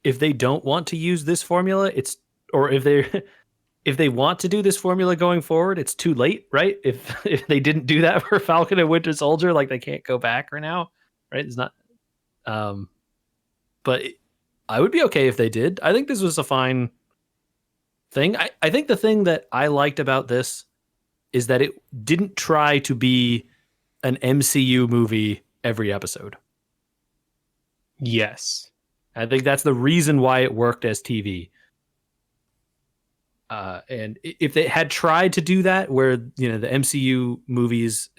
B: if they don't want to use this formula, if they want to do this formula going forward, it's too late, right? If they didn't do that for Falcon and Winter Soldier, like they can't go back right now, right? It's not. But I would be okay if they did. I think this was a fine thing. I think the thing that I liked about this is that it didn't try to be an MCU movie every episode.
C: Yes.
B: I think that's the reason why it worked as TV. And if they had tried to do that, where the MCU movies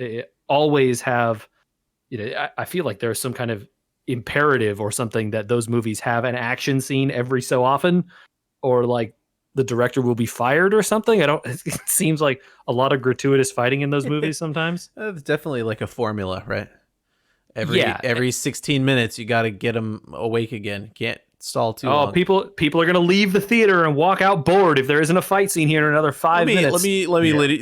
B: always have, I feel like there's some kind of imperative or something that those movies have an action scene every so often, or like the director will be fired or something. It seems like a lot of gratuitous fighting in those movies sometimes.
A: It's definitely like a formula, right? Every 16 minutes, you got to get them awake again. Can't stall too long.
B: People are going to leave the theater and walk out bored if there isn't a fight scene here in another 5 minutes.
A: Let me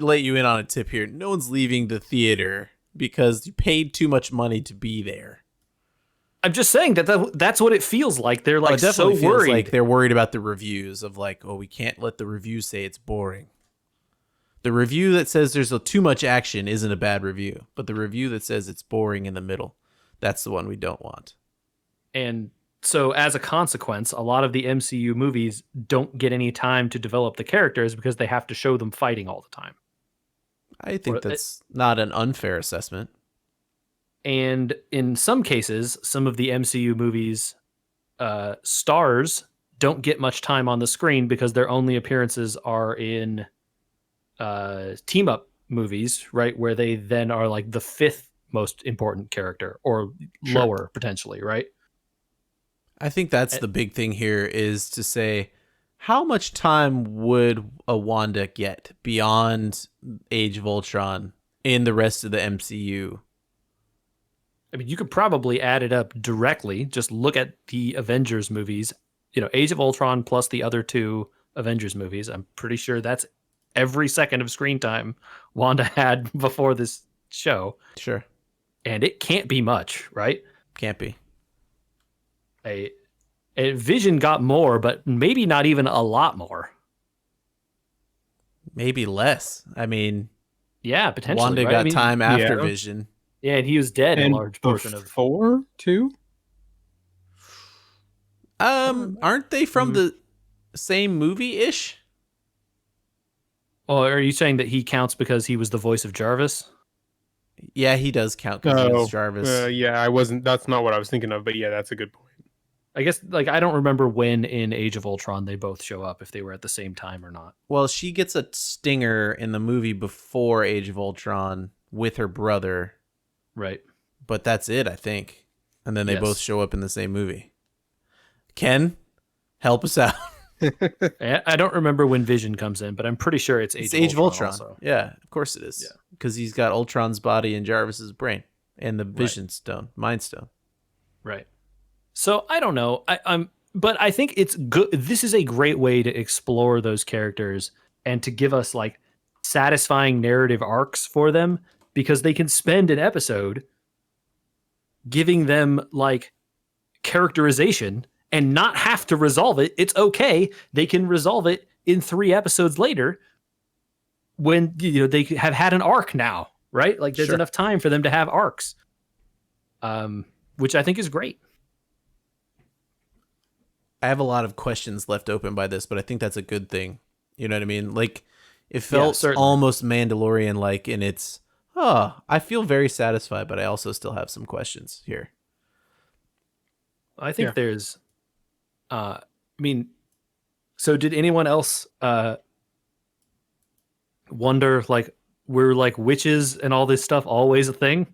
A: let you in on a tip here. No one's leaving the theater because you paid too much money to be there.
B: I'm just saying that's what it feels like. They're like so
A: feels
B: worried.
A: like they're worried about the reviews of like, we can't let the reviews say it's boring. The review that says there's too much action isn't a bad review, but the review that says it's boring in the middle, that's the one we don't want.
B: And so as a consequence, a lot of the MCU movies don't get any time to develop the characters because they have to show them fighting all the time.
A: I think that's not an unfair assessment.
B: And in some cases, some of the MCU movies, stars don't get much time on the screen because their only appearances are in team up movies, right? Where they then are like the fifth most important character or lower potentially, right?
A: I think that's the big thing here is to say, how much time would a Wanda get beyond Age of Ultron in the rest of the MCU?
B: I mean, you could probably add it up directly. Just look at the Avengers movies, Age of Ultron plus the other two Avengers movies. I'm pretty sure that's every second of screen time Wanda had before this show.
A: Sure.
B: And it can't be much, right?
A: Can't be.
B: A Vision got more, but maybe not even a lot more.
A: Maybe less. I mean,
B: yeah, potentially.
A: Wanda
B: right?
A: got time after Vision.
B: Yeah, and he was dead
C: and
B: a large portion of
C: 4 too.
A: Aren't they from the same movie-ish?
B: Well, are you saying that he counts because he was the voice of Jarvis?
A: Yeah, he does count because he was Jarvis.
C: Yeah, I wasn't. That's not what I was thinking of. But yeah, that's a good point.
B: I guess, I don't remember when in Age of Ultron they both show up, if they were at the same time or not.
A: Well, she gets a stinger in the movie before Age of Ultron with her brother.
B: Right.
A: But that's it, I think. And then they both show up in the same movie. Ken, help us out.
B: I don't remember when Vision comes in, but I'm pretty sure it's Age of Ultron. Also.
A: Yeah, of course it is.
B: Yeah.
A: Because he's got Ultron's body and Jarvis's brain and the Vision Stone, Mind Stone.
B: Right. So I don't know. But I think it's good. This is a great way to explore those characters and to give us like satisfying narrative arcs for them, because they can spend an episode giving them like characterization and not have to resolve it. It's okay. They can resolve it in 3 episodes later when they have had an arc now, right? Like there's enough time for them to have arcs, which I think is great.
A: I have a lot of questions left open by this, but I think that's a good thing. You know what I mean? Like it felt almost Mandalorian-like in its, I feel very satisfied, but I also still have some questions here.
B: I think there's, so did anyone else wonder, like, were like witches and all this stuff always a thing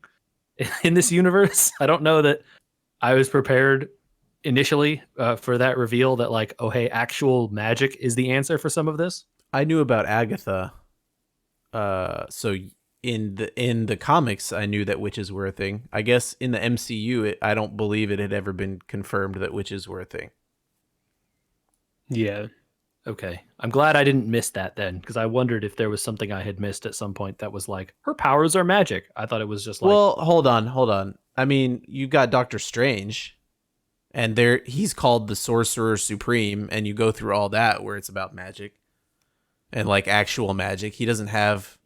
B: in this universe? I don't know that I was prepared initially for that reveal that like, oh, hey, actual magic is the answer for some of this.
A: I knew about Agatha. So in the comics, I knew that witches were a thing. I guess in the MCU, I don't believe it had ever been confirmed that witches were a thing.
C: Yeah.
B: Okay. I'm glad I didn't miss that then, because I wondered if there was something I had missed at some point that was like, her powers are magic. I thought it was just like...
A: Well, hold on. I mean, you got Doctor Strange, and he's called the Sorcerer Supreme, and you go through all that where it's about magic and like actual magic. He doesn't have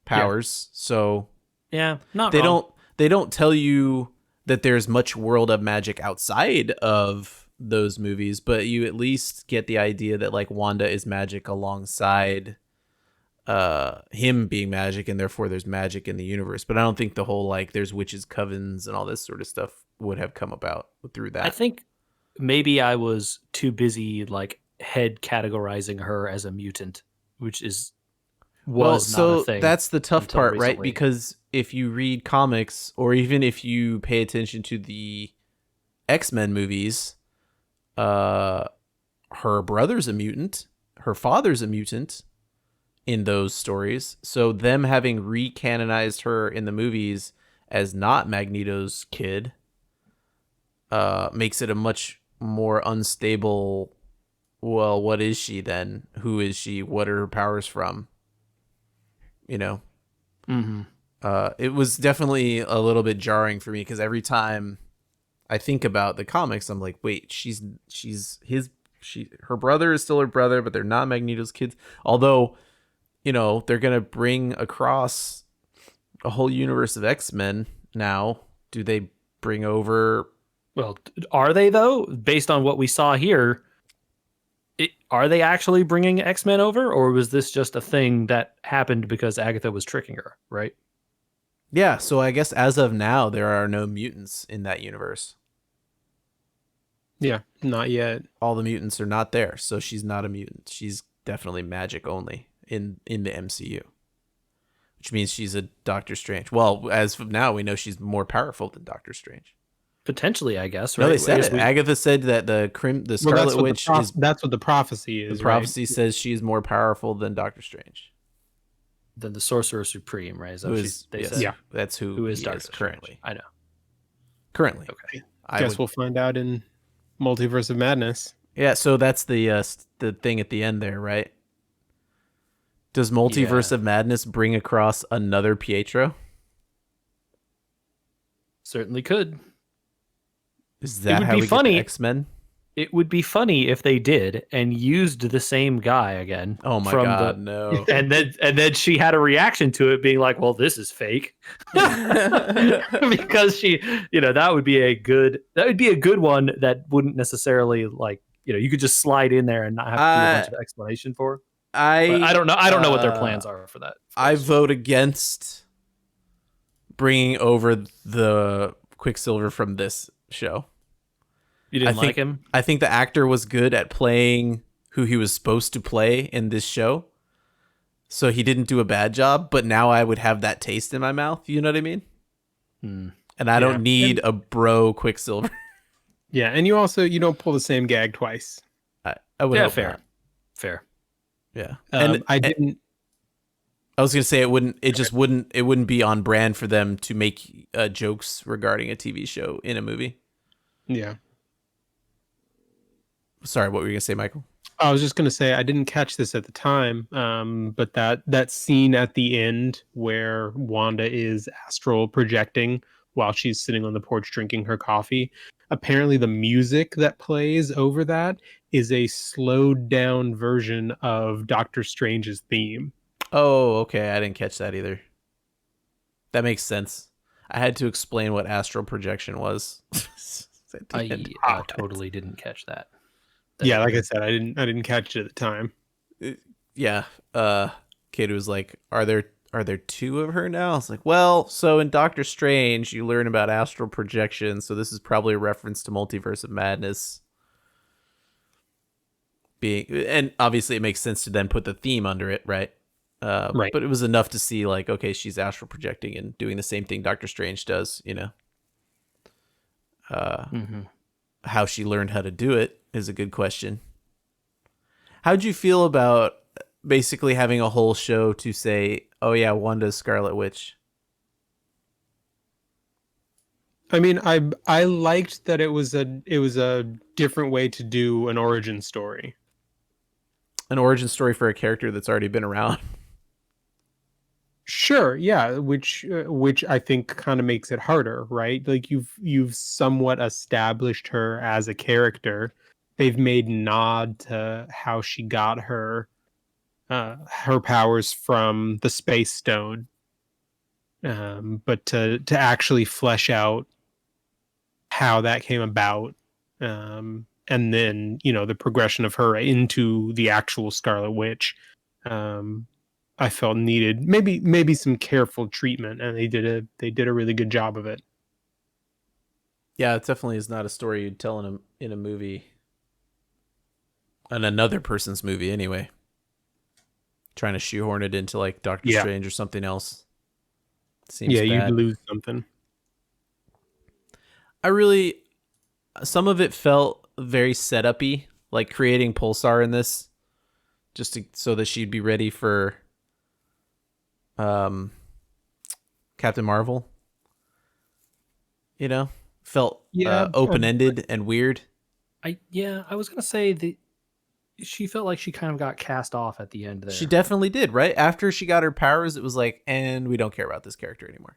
A: powers, so they don't tell you that there's much world of magic outside of those movies, but you at least get the idea that like Wanda is magic alongside him being magic, and therefore there's magic in the universe. But I don't think the whole like there's witches covens and all this sort of stuff would have come about through that.
B: I think maybe I was too busy like head categorizing her as a mutant, which was not a thing.
A: That's the tough part,
B: recently.
A: right? Because if you read comics, or even if you pay attention to the X-Men movies, her brother's a mutant, her father's a mutant in those stories. So them having recanonized her in the movies as not Magneto's kid makes it a much more unstable, well, what is she then? Who is she? What are her powers from? You know?
B: Mm-hmm.
A: It was definitely a little bit jarring for me, because every time I think about the comics, I'm like, wait, her brother is still her brother, but they're not Magneto's kids. Although they're gonna bring across a whole universe of X-Men now. Do they bring over?
B: Well, are they though? Based on what we saw here, are they actually bringing X-Men over, or was this just a thing that happened because Agatha was tricking her? Right.
A: Yeah. So I guess as of now, there are no mutants in that universe.
C: Yeah, not yet.
A: All the mutants are not there, so she's not a mutant. She's definitely magic only in the MCU, which means she's a Doctor Strange. Well, as of now, we know she's more powerful than Doctor Strange.
B: Potentially, I guess. Right?
A: No, they said it.
B: We...
A: Agatha said that the Scarlet Witch is.
C: That's what the prophecy is.
A: The prophecy says she is more powerful than Doctor Strange.
B: Than the Sorcerer Supreme, right?
A: Yes,
C: yeah,
A: that's who
B: is Doctor
A: currently.
B: I know.
A: Currently,
B: okay.
C: We'll find out in Multiverse of Madness.
A: Yeah, so that's the thing at the end there, right? Does Multiverse of Madness bring across another Pietro?
B: Certainly could.
A: Is that how we get the X-Men?
B: It would be funny if they did and used the same guy again.
A: Oh my god, no!
B: And then she had a reaction to it, being like, "Well, this is fake," because that would be a good one that wouldn't necessarily you could just slide in there and not have to do a bunch of explanation for. I don't know. I don't know what their plans are for that.
A: I vote against bringing over the Quicksilver from this show.
B: You didn't like him?
A: I think the actor was good at playing who he was supposed to play in this show. So he didn't do a bad job, but now I would have that taste in my mouth. You know what I mean? And I don't need a bro Quicksilver.
C: Yeah, and you don't pull the same gag twice.
A: I would hope
B: fair.
A: not.
B: Fair.
A: Yeah.
C: I was
A: gonna say it wouldn't be on brand for them to make jokes regarding a TV show in a movie.
C: Yeah.
A: Sorry, what were you gonna say, Michael?
C: I was just gonna say I didn't catch this at the time, but that scene at the end where Wanda is astral projecting while she's sitting on the porch drinking her coffee. Apparently, the music that plays over that is a slowed down version of Doctor Strange's theme.
A: Oh, okay. I didn't catch that either. That makes sense. I had to explain what astral projection was.
B: I totally didn't catch that.
C: Yeah, like I said, I didn't catch it at the time.
A: Yeah. Kid was like, Are there two of her now? I was like, well, so in Doctor Strange, you learn about astral projection, so this is probably a reference to Multiverse of Madness. And obviously it makes sense to then put the theme under it, right?
C: Right.
A: But it was enough to see, like, okay, she's astral projecting and doing the same thing Doctor Strange does, How she learned how to do it is a good question. How'd you feel about basically having a whole show to say, oh yeah, Wanda's Scarlet Witch?
C: I mean, I liked that it was a different way to do an origin story.
A: An origin story for a character that's already been around.
C: Sure, yeah, which I think kind of makes it harder, right? Like you've somewhat established her as a character. They've made nod to how she got her powers from the Space Stone, but to actually flesh out how that came about, and then the progression of her into the actual Scarlet Witch, I felt needed maybe some careful treatment, and they did a really good job of it.
A: Yeah, it definitely is not a story you'd tell in a movie, in another person's movie anyway. Trying to shoehorn it into like Doctor Strange or something else. Seems bad.
C: You'd lose something.
A: Some of it felt very setup-y, like creating Pulsar in this, so that she'd be ready for Captain Marvel. Felt open-ended and weird.
B: I was gonna say that she felt like she kind of got cast off at the end there.
A: She definitely did, right? After she got her powers, it was like, and we don't care about this character anymore.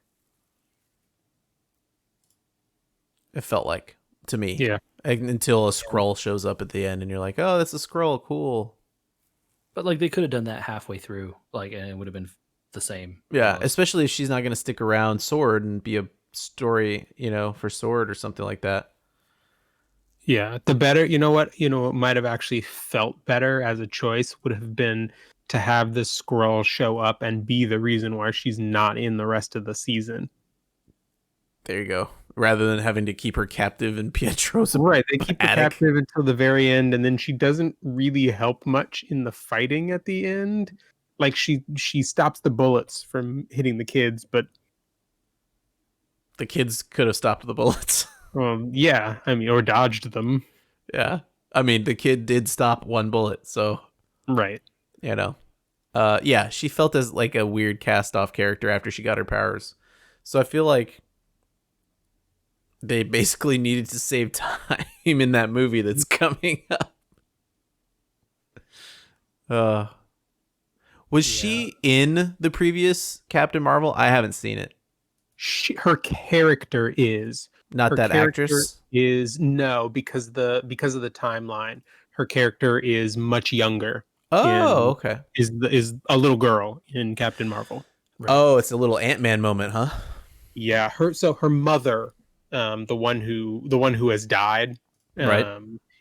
A: It felt like, to me.
C: Yeah.
A: Until a Skrull shows up at the end and you're like, oh, that's a Skrull, cool.
B: But like they could have done that halfway through, like, and it would have been the same.
A: Yeah,
B: Almost.
A: especially if she's not going to stick around Sword and be a story, for Sword or something like that.
C: Yeah, what might have actually felt better as a choice would have been to have this Skrull show up and be the reason why she's not in the rest of the season.
A: There you go. Rather than having to keep her captive in Pietro's
C: Right, they keep her
A: attic.
C: captive until the very end, and then she doesn't really help much in the fighting at the end. Like she stops the bullets from hitting the kids, but
A: The kids could have stopped the bullets.
C: yeah, I mean, or dodged them.
A: Yeah. I mean, the kid did stop one bullet, so,
C: Right.
A: you know. Yeah, she felt as like a weird cast off character after she got her powers. So I feel like they basically needed to save time in that movie that's coming up. Uh was she in the previous Captain Marvel? I haven't seen it.
C: Her character is
A: Not
C: her
A: that
C: character
A: actress.
C: is no because of the timeline. Her character is much younger.
A: Oh,
C: In
A: okay.
C: is a little girl in Captain Marvel.
B: Right.
A: Oh, it's a little Ant-Man moment, huh?
C: Yeah, her mother, the one who has died,
A: Right. Is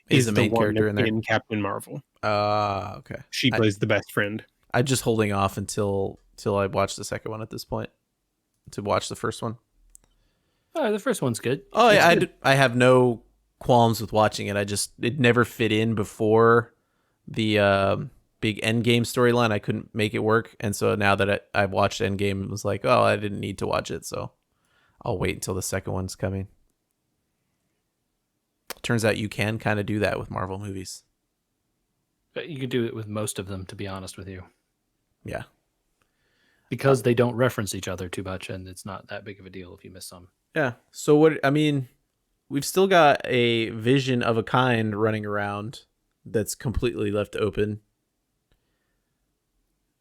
A: the
C: is the
A: main
C: one
A: character
C: that's
A: in there.
C: in Captain Marvel.
A: Okay.
C: She plays the best friend.
A: I'm just holding off until I watch the second one at this point to watch the first one.
B: Oh, the first one's good.
A: Oh,
B: It's
A: yeah,
B: good.
A: I have no qualms with watching it. It never fit in before the big Endgame storyline. I couldn't make it work, and so now that I've watched Endgame, it was like, oh, I didn't need to watch it, so I'll wait until the second one's coming. Turns out you can kind of do that with Marvel movies.
B: But you could do it with most of them, to be honest with you,
A: Yeah.
B: because they don't reference each other too much, and it's not that big of a deal if you miss some.
A: Yeah. So we've still got a Vision of a kind running around that's completely left open.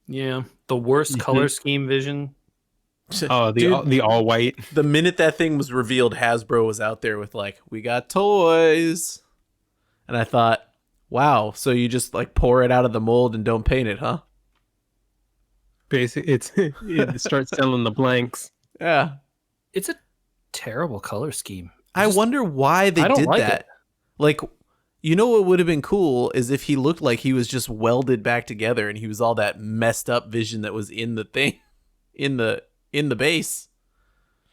B: Yeah, the worst color scheme Vision.
C: Oh,
A: Dude,
C: the all white.
A: the minute that thing was revealed, Hasbro was out there with like, we got toys. And I thought, wow, so you just like pour it out of the mold and don't paint it, huh?
C: Basic, it starts selling the blanks.
A: Yeah.
B: It's a terrible color scheme.
A: I wonder why they
B: I don't
A: did
B: like
A: that.
B: it.
A: Like, what would have been cool is if he looked like he was just welded back together and he was all that messed up Vision that was in the thing, in the base.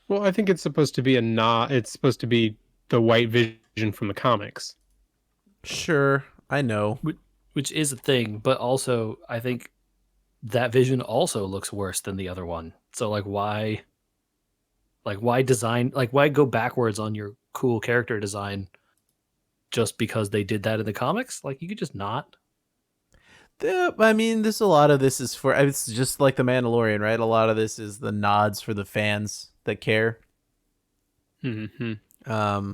C: Well, I think it's supposed to be it's supposed to be the white Vision from the comics.
A: Sure, I know.
B: Which is a thing, but also I think that Vision also looks worse than the other one. So why design, why go backwards on your cool character design just because they did that in the comics? Like, you could just not.
A: There's a lot of this is for, it's just like the Mandalorian, right? A lot of this is the nods for the fans that care.
C: Mm-hmm.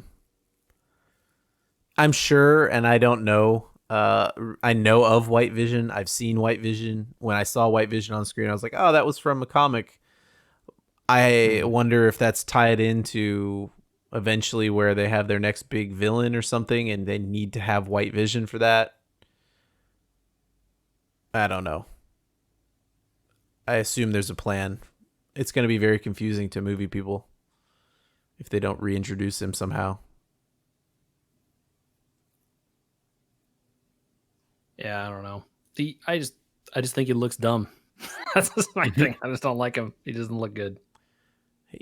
A: I'm sure, and I don't know. I know of White Vision. I've seen White Vision. When I saw White Vision on screen, I was like, "Oh, that was from a comic." I wonder if that's tied into eventually where they have their next big villain or something, and they need to have White Vision for that. I don't know. I assume there's a plan. It's going to be very confusing to movie people if they don't reintroduce him somehow.
B: Yeah, I don't know. I just think he looks dumb. That's just my thing. I just don't like him. He doesn't look good.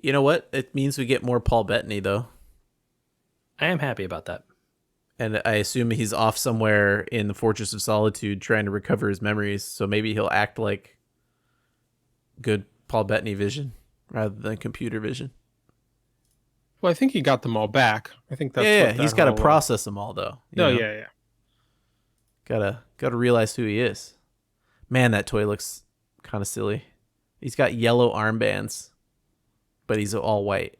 A: You know what? It means we get more Paul Bettany, though.
B: I am happy about that.
A: And I assume he's off somewhere in the Fortress of Solitude trying to recover his memories. So maybe he'll act like good Paul Bettany Vision rather than computer vision.
C: Well, I think he got them all back. I think that's
A: Yeah,
C: what
A: he's got to process them all, though.
C: Yeah.
A: Gotta realize who he is. Man, that toy looks kind of silly. He's got yellow armbands, but he's all white.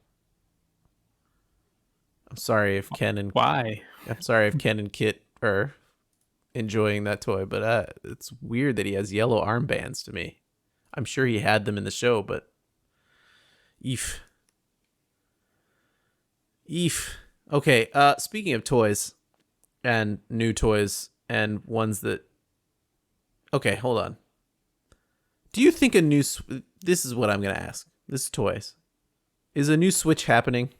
A: I'm sorry if Ken and Kit are enjoying that toy, but it's weird that he has yellow armbands to me. I'm sure he had them in the show, but eef. Okay, speaking of toys and new toys and ones that Okay, hold on. Do you think a new... This is what I'm going to ask. This is toys. Is a new Switch happening?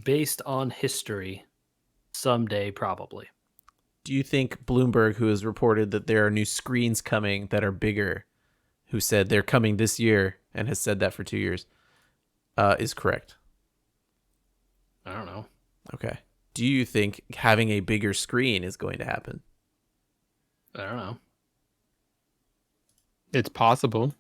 B: Based on history, someday probably.
A: Do you think Bloomberg, who has reported that there are new screens coming that are bigger, who said they're coming this year and has said that for 2 years, is correct?
B: I don't know.
A: Okay. Do you think having a bigger screen is going to happen?
B: I don't know.
C: It's possible.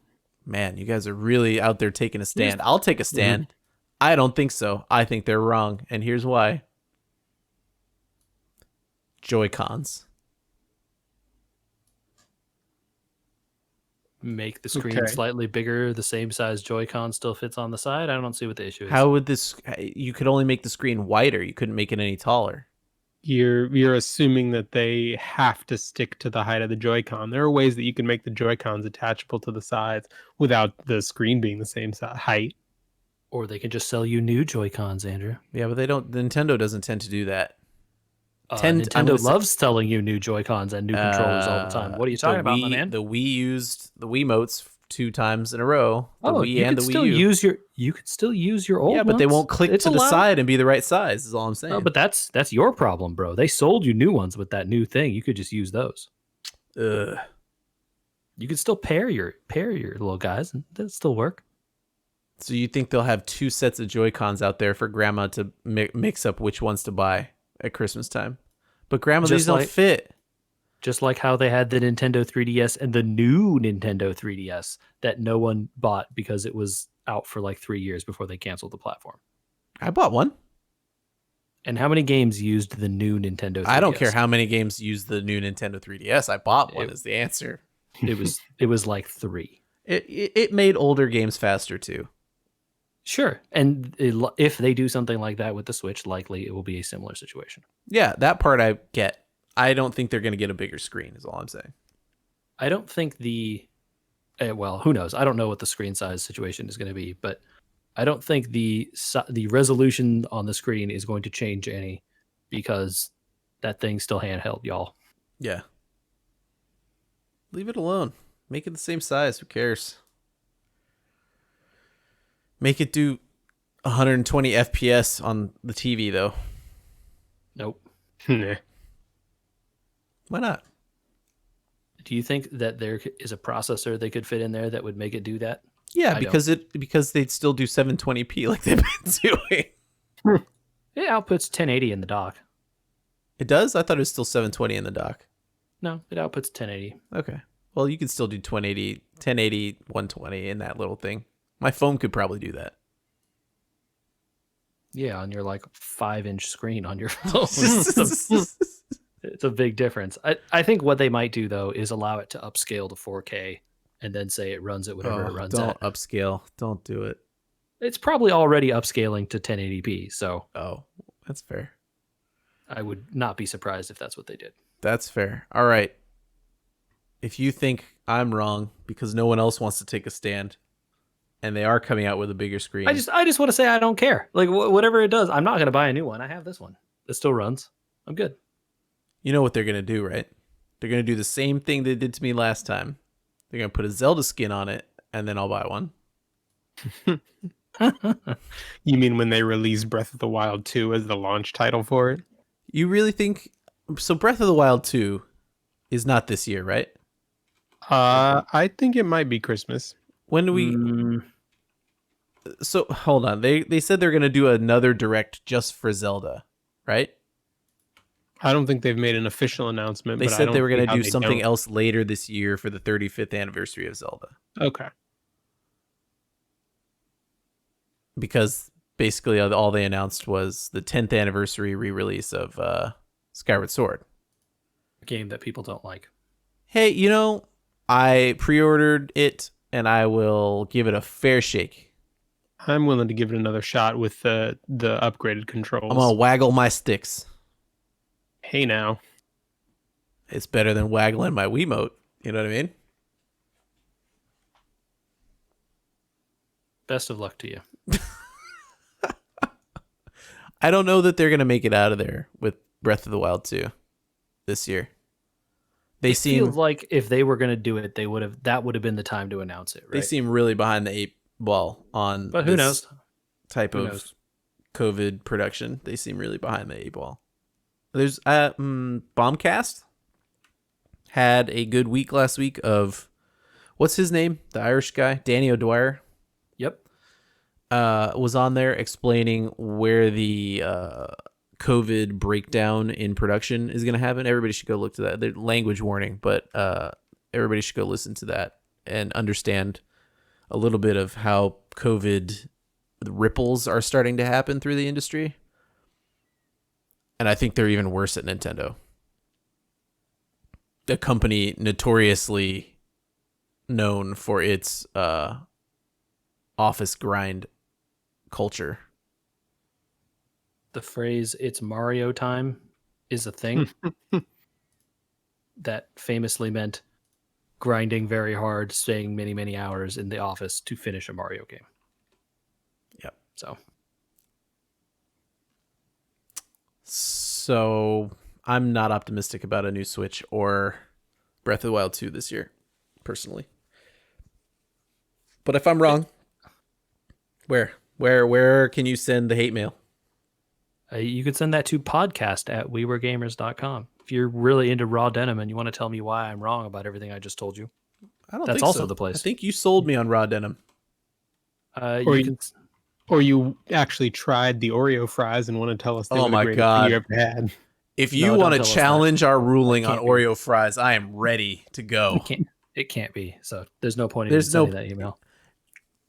A: Man, you guys are really out there taking a stand. I'll take a stand. Mm-hmm. I don't think so. I think they're wrong. And here's why. Joy-Cons.
B: Make the screen slightly bigger, the same size Joy-Con still fits on the side. I don't see what the issue is.
A: How would this... You could only make the screen wider. You couldn't make it any taller.
C: You're assuming that they have to stick to the height of the Joy-Con. There are ways that you can make the Joy-Cons attachable to the sides without the screen being the same height.
B: Or they can just sell you new Joy-Cons, Andrew.
A: Yeah, but they don't. Nintendo doesn't tend to do that.
B: Nintendo loves selling you new Joy-Cons and new controllers all the time. What are you talking about, my man?
A: The Wii used the Wiimotes 2 times in a row. The Wii
B: you
A: and
B: could
A: the
B: still
A: Wii U.
B: You could still use your old ones.
A: Yeah, but they won't click
B: It's
A: to the
B: allowed.
A: side and be the right size, is all I'm saying.
B: Oh, but that's your problem, bro. They sold you new ones with that new thing. You could just use those.
A: Ugh.
B: You could still pair your little guys, and that'll still work.
A: So you think they'll have 2 sets of Joy-Cons out there for grandma to mix up which ones to buy at Christmas time? But grandma, these don't fit.
B: Just like how they had the Nintendo 3DS and the new Nintendo 3DS that no one bought because it was out for like 3 years before they canceled the platform.
A: I bought one.
B: And how many games used the new Nintendo 3DS?
A: I don't care how many games used the new Nintendo 3DS. I bought one is the answer.
B: It was like 3.
A: It made older games faster too.
B: Sure. And if they do something like that with the Switch, likely it will be a similar situation.
A: Yeah, that part I get. I don't think they're going to get a bigger screen is all I'm saying.
B: I don't think well, who knows? I don't know what the screen size situation is going to be, but I don't think the resolution on the screen is going to change any because that thing's still handheld, y'all.
A: Yeah. Leave it alone. Make it the same size. Who cares? Make it do 120 FPS on the TV, though.
B: Nope.
C: Nah.
A: Why not?
B: Do you think that there is a processor they could fit in there that would make it do that?
A: Yeah, because they'd still do 720p like they've been doing.
B: It outputs 1080 in the dock.
A: It does? I thought it was still 720 in the dock.
B: No, it outputs 1080.
A: Okay. Well, you could still do 1080, 120 in that little thing. My phone could probably do that.
B: Yeah, on your like 5-inch screen on your phone. It's a big difference. I think what they might do though is allow it to upscale to 4K and then say it runs at whatever it runs
A: don't
B: at.
A: Don't upscale. Don't do it.
B: It's probably already upscaling to 1080p, so
A: that's fair.
B: I would not be surprised if that's what they did.
A: That's fair. All right. If you think I'm wrong because no one else wants to take a stand and they are coming out with a bigger screen.
B: I just want to say I don't care. Like whatever it does, I'm not going to buy a new one. I have this one. It still runs. I'm good.
A: You know what they're going to do, right? They're going to do the same thing they did to me last time. They're going to put a Zelda skin on it and then I'll buy one.
C: You mean when they release Breath of the Wild 2 as the launch title for it?
A: You really think so? Breath of the Wild 2 is not this year, right?
C: I think it might be Christmas.
A: When do we So hold on. They said they're going to do another direct just for Zelda, right?
C: I don't think they've made an official announcement.
A: They
C: but
A: said they were going to do something else later this year for the 35th anniversary of Zelda.
C: Okay.
A: Because basically all they announced was the 10th anniversary re-release of Skyward Sword.
B: A game that people don't like.
A: Hey, I pre-ordered it and I will give it a fair shake.
C: I'm willing to give it another shot with the upgraded controls.
A: I'm going to waggle my sticks.
C: Hey now.
A: It's better than waggling my Wiimote. You know what I mean?
B: Best of luck to you.
A: I don't know that they're going to make it out of there with Breath of the Wild 2. this year. They
B: It feels like if they were going to do it, that would have been the time to announce it, right?
A: They seem really behind the eight ball on
B: But who knows?
A: type
B: Who
A: of
B: knows?
A: COVID production. They seem really behind the eight ball. There's Bombcast had a good week last week of what's his name? The Irish guy, Danny O'Dwyer.
B: Yep.
A: Was on there explaining where the COVID breakdown in production is going to happen. Everybody should go look to that. The language warning, but everybody should go listen to that and understand a little bit of how COVID ripples are starting to happen through the industry. And I think they're even worse at Nintendo. A company notoriously known for its office grind culture.
B: The phrase "it's Mario time" is a thing that famously meant grinding very hard, staying many, many hours in the office to finish a Mario game.
A: Yep. So I'm not optimistic about a new Switch or Breath of the Wild 2 this year, personally. But if I'm wrong, where can you send the hate mail?
B: You could send that to podcast@weweregamers.com. If you're really into Raw Denim and you want to tell me why I'm wrong about everything I just told you,
A: I don't
B: that's
A: think
B: also
A: so.
B: the place.
A: I think you sold me on Raw Denim.
C: Or you actually tried the Oreo fries and want to tell us they
A: Oh
C: were the
A: my
C: greatest
A: God.
C: thing you ever had.
A: If you
B: No,
A: want
B: don't
A: to
B: tell us
A: challenge our ruling on
B: can't be.
A: Oreo fries, I am ready to go.
B: It can't be. So there's no point in
A: There's
B: sending that email.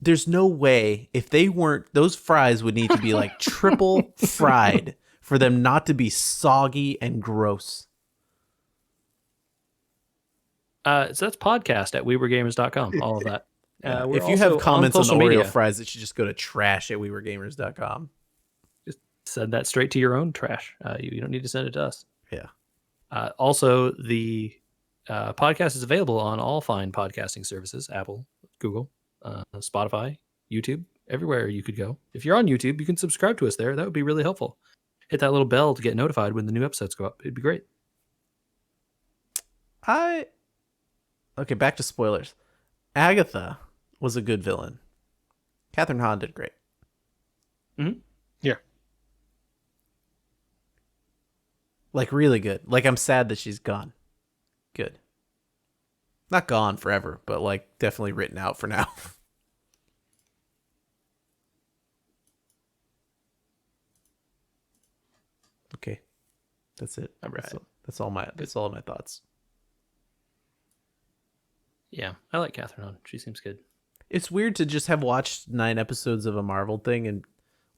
A: There's no way, if they weren't, those fries would need to be like triple fried for them not to be soggy and gross.
B: So that's podcast@weweregamers.com. All of that. We're
A: If you have
B: also
A: comments on the
B: social
A: Oreo
B: media.
A: fries, it should just go to trash@weweregamers.com.
B: Send that straight to your own trash. You don't need to send it to us.
A: Yeah.
B: Also, the podcast is available on all fine podcasting services: Apple, Google, Spotify, YouTube, everywhere you could go. If you're on YouTube, you can subscribe to us there. That would be really helpful. Hit that little bell to get notified when the new episodes go up. It'd be great.
A: Okay, back to spoilers. Agatha was a good villain. Catherine Hahn did great.
B: Mm-hmm.
C: Yeah.
A: Like, really good. Like, I'm sad that she's gone. Good. Not gone forever, but, like, definitely written out for now. Okay. That's it.
B: All right.
A: That's all my thoughts.
B: Yeah, I like Catherine Hahn. She seems good.
A: It's weird to just have watched 9 episodes of a Marvel thing and,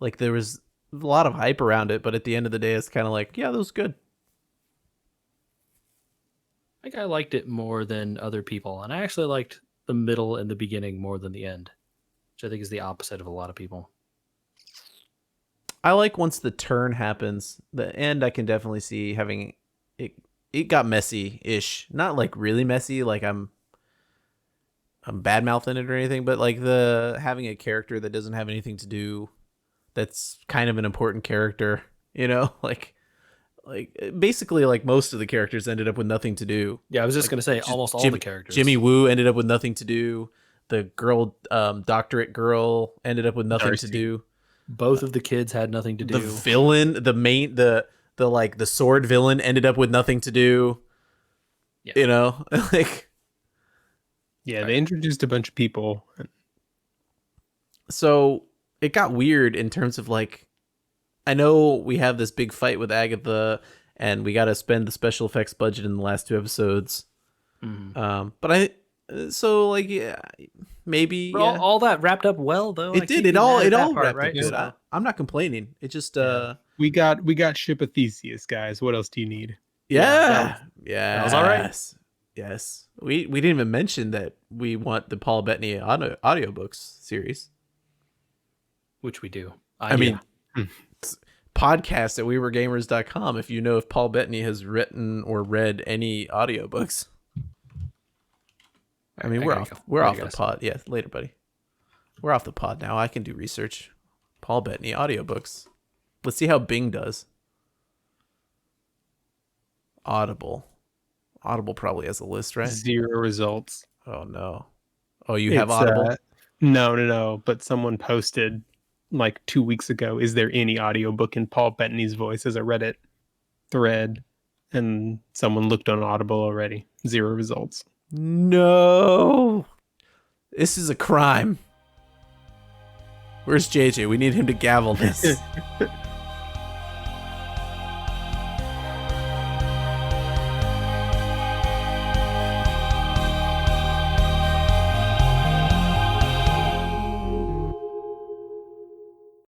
A: like, there was a lot of hype around it, but at the end of the day, it's kind of like, yeah, that was good.
B: I think I liked it more than other people, and I actually liked the middle and the beginning more than the end, which I think is the opposite of a lot of people.
A: I like once the turn happens. The end I can definitely see having it got messy-ish. Not like really messy, like I'm bad mouthing it or anything, but like the having a character that doesn't have anything to do, that's kind of an important character, you know, like basically like most of the characters ended up with nothing to do.
B: Yeah, I was just
A: Like,
B: gonna say almost all the characters.
A: Jimmy Woo ended up with nothing to do. The girl, doctorate girl, ended up with nothing
C: Darcy.
A: to do.
B: Both of the kids had nothing to do.
A: The villain, the like the sword villain, ended up with nothing to do.
B: Yeah.
A: You know, like.
C: Yeah, they introduced a bunch of people.
A: So it got weird in terms of like, I know we have this big fight with Agatha and we got to spend the special effects budget in the last 2 episodes.
B: Mm-hmm.
A: But yeah, maybe
B: Well, all that wrapped up well though.
A: it did. It all wrapped
B: right.
A: up good.
B: So,
A: I'm not complaining. It just,
C: We got Ship of Theseus, guys. What else do you need?
A: yeah.
B: that was all right.
A: Yes. We didn't even mention that we want the Paul Bettany audiobooks series.
B: which we do.
A: I mean, podcast at weweregamers.com if you know if Paul Bettany has written or read any audiobooks. I mean, we're off the pod. Yeah, later, buddy. We're off the pod now. I can do research. Paul Bettany audiobooks. Let's see how Bing does. Audible. Audible probably has a list, right?
C: 0 results.
A: Oh no. Oh, you have
C: It's
A: Audible?
C: no. But someone posted like 2 weeks ago, is there any audiobook in Paul Bettany's voice as a Reddit thread? And someone looked on Audible already. 0 results.
A: No. This is a crime. Where's JJ? We need him to gavel this.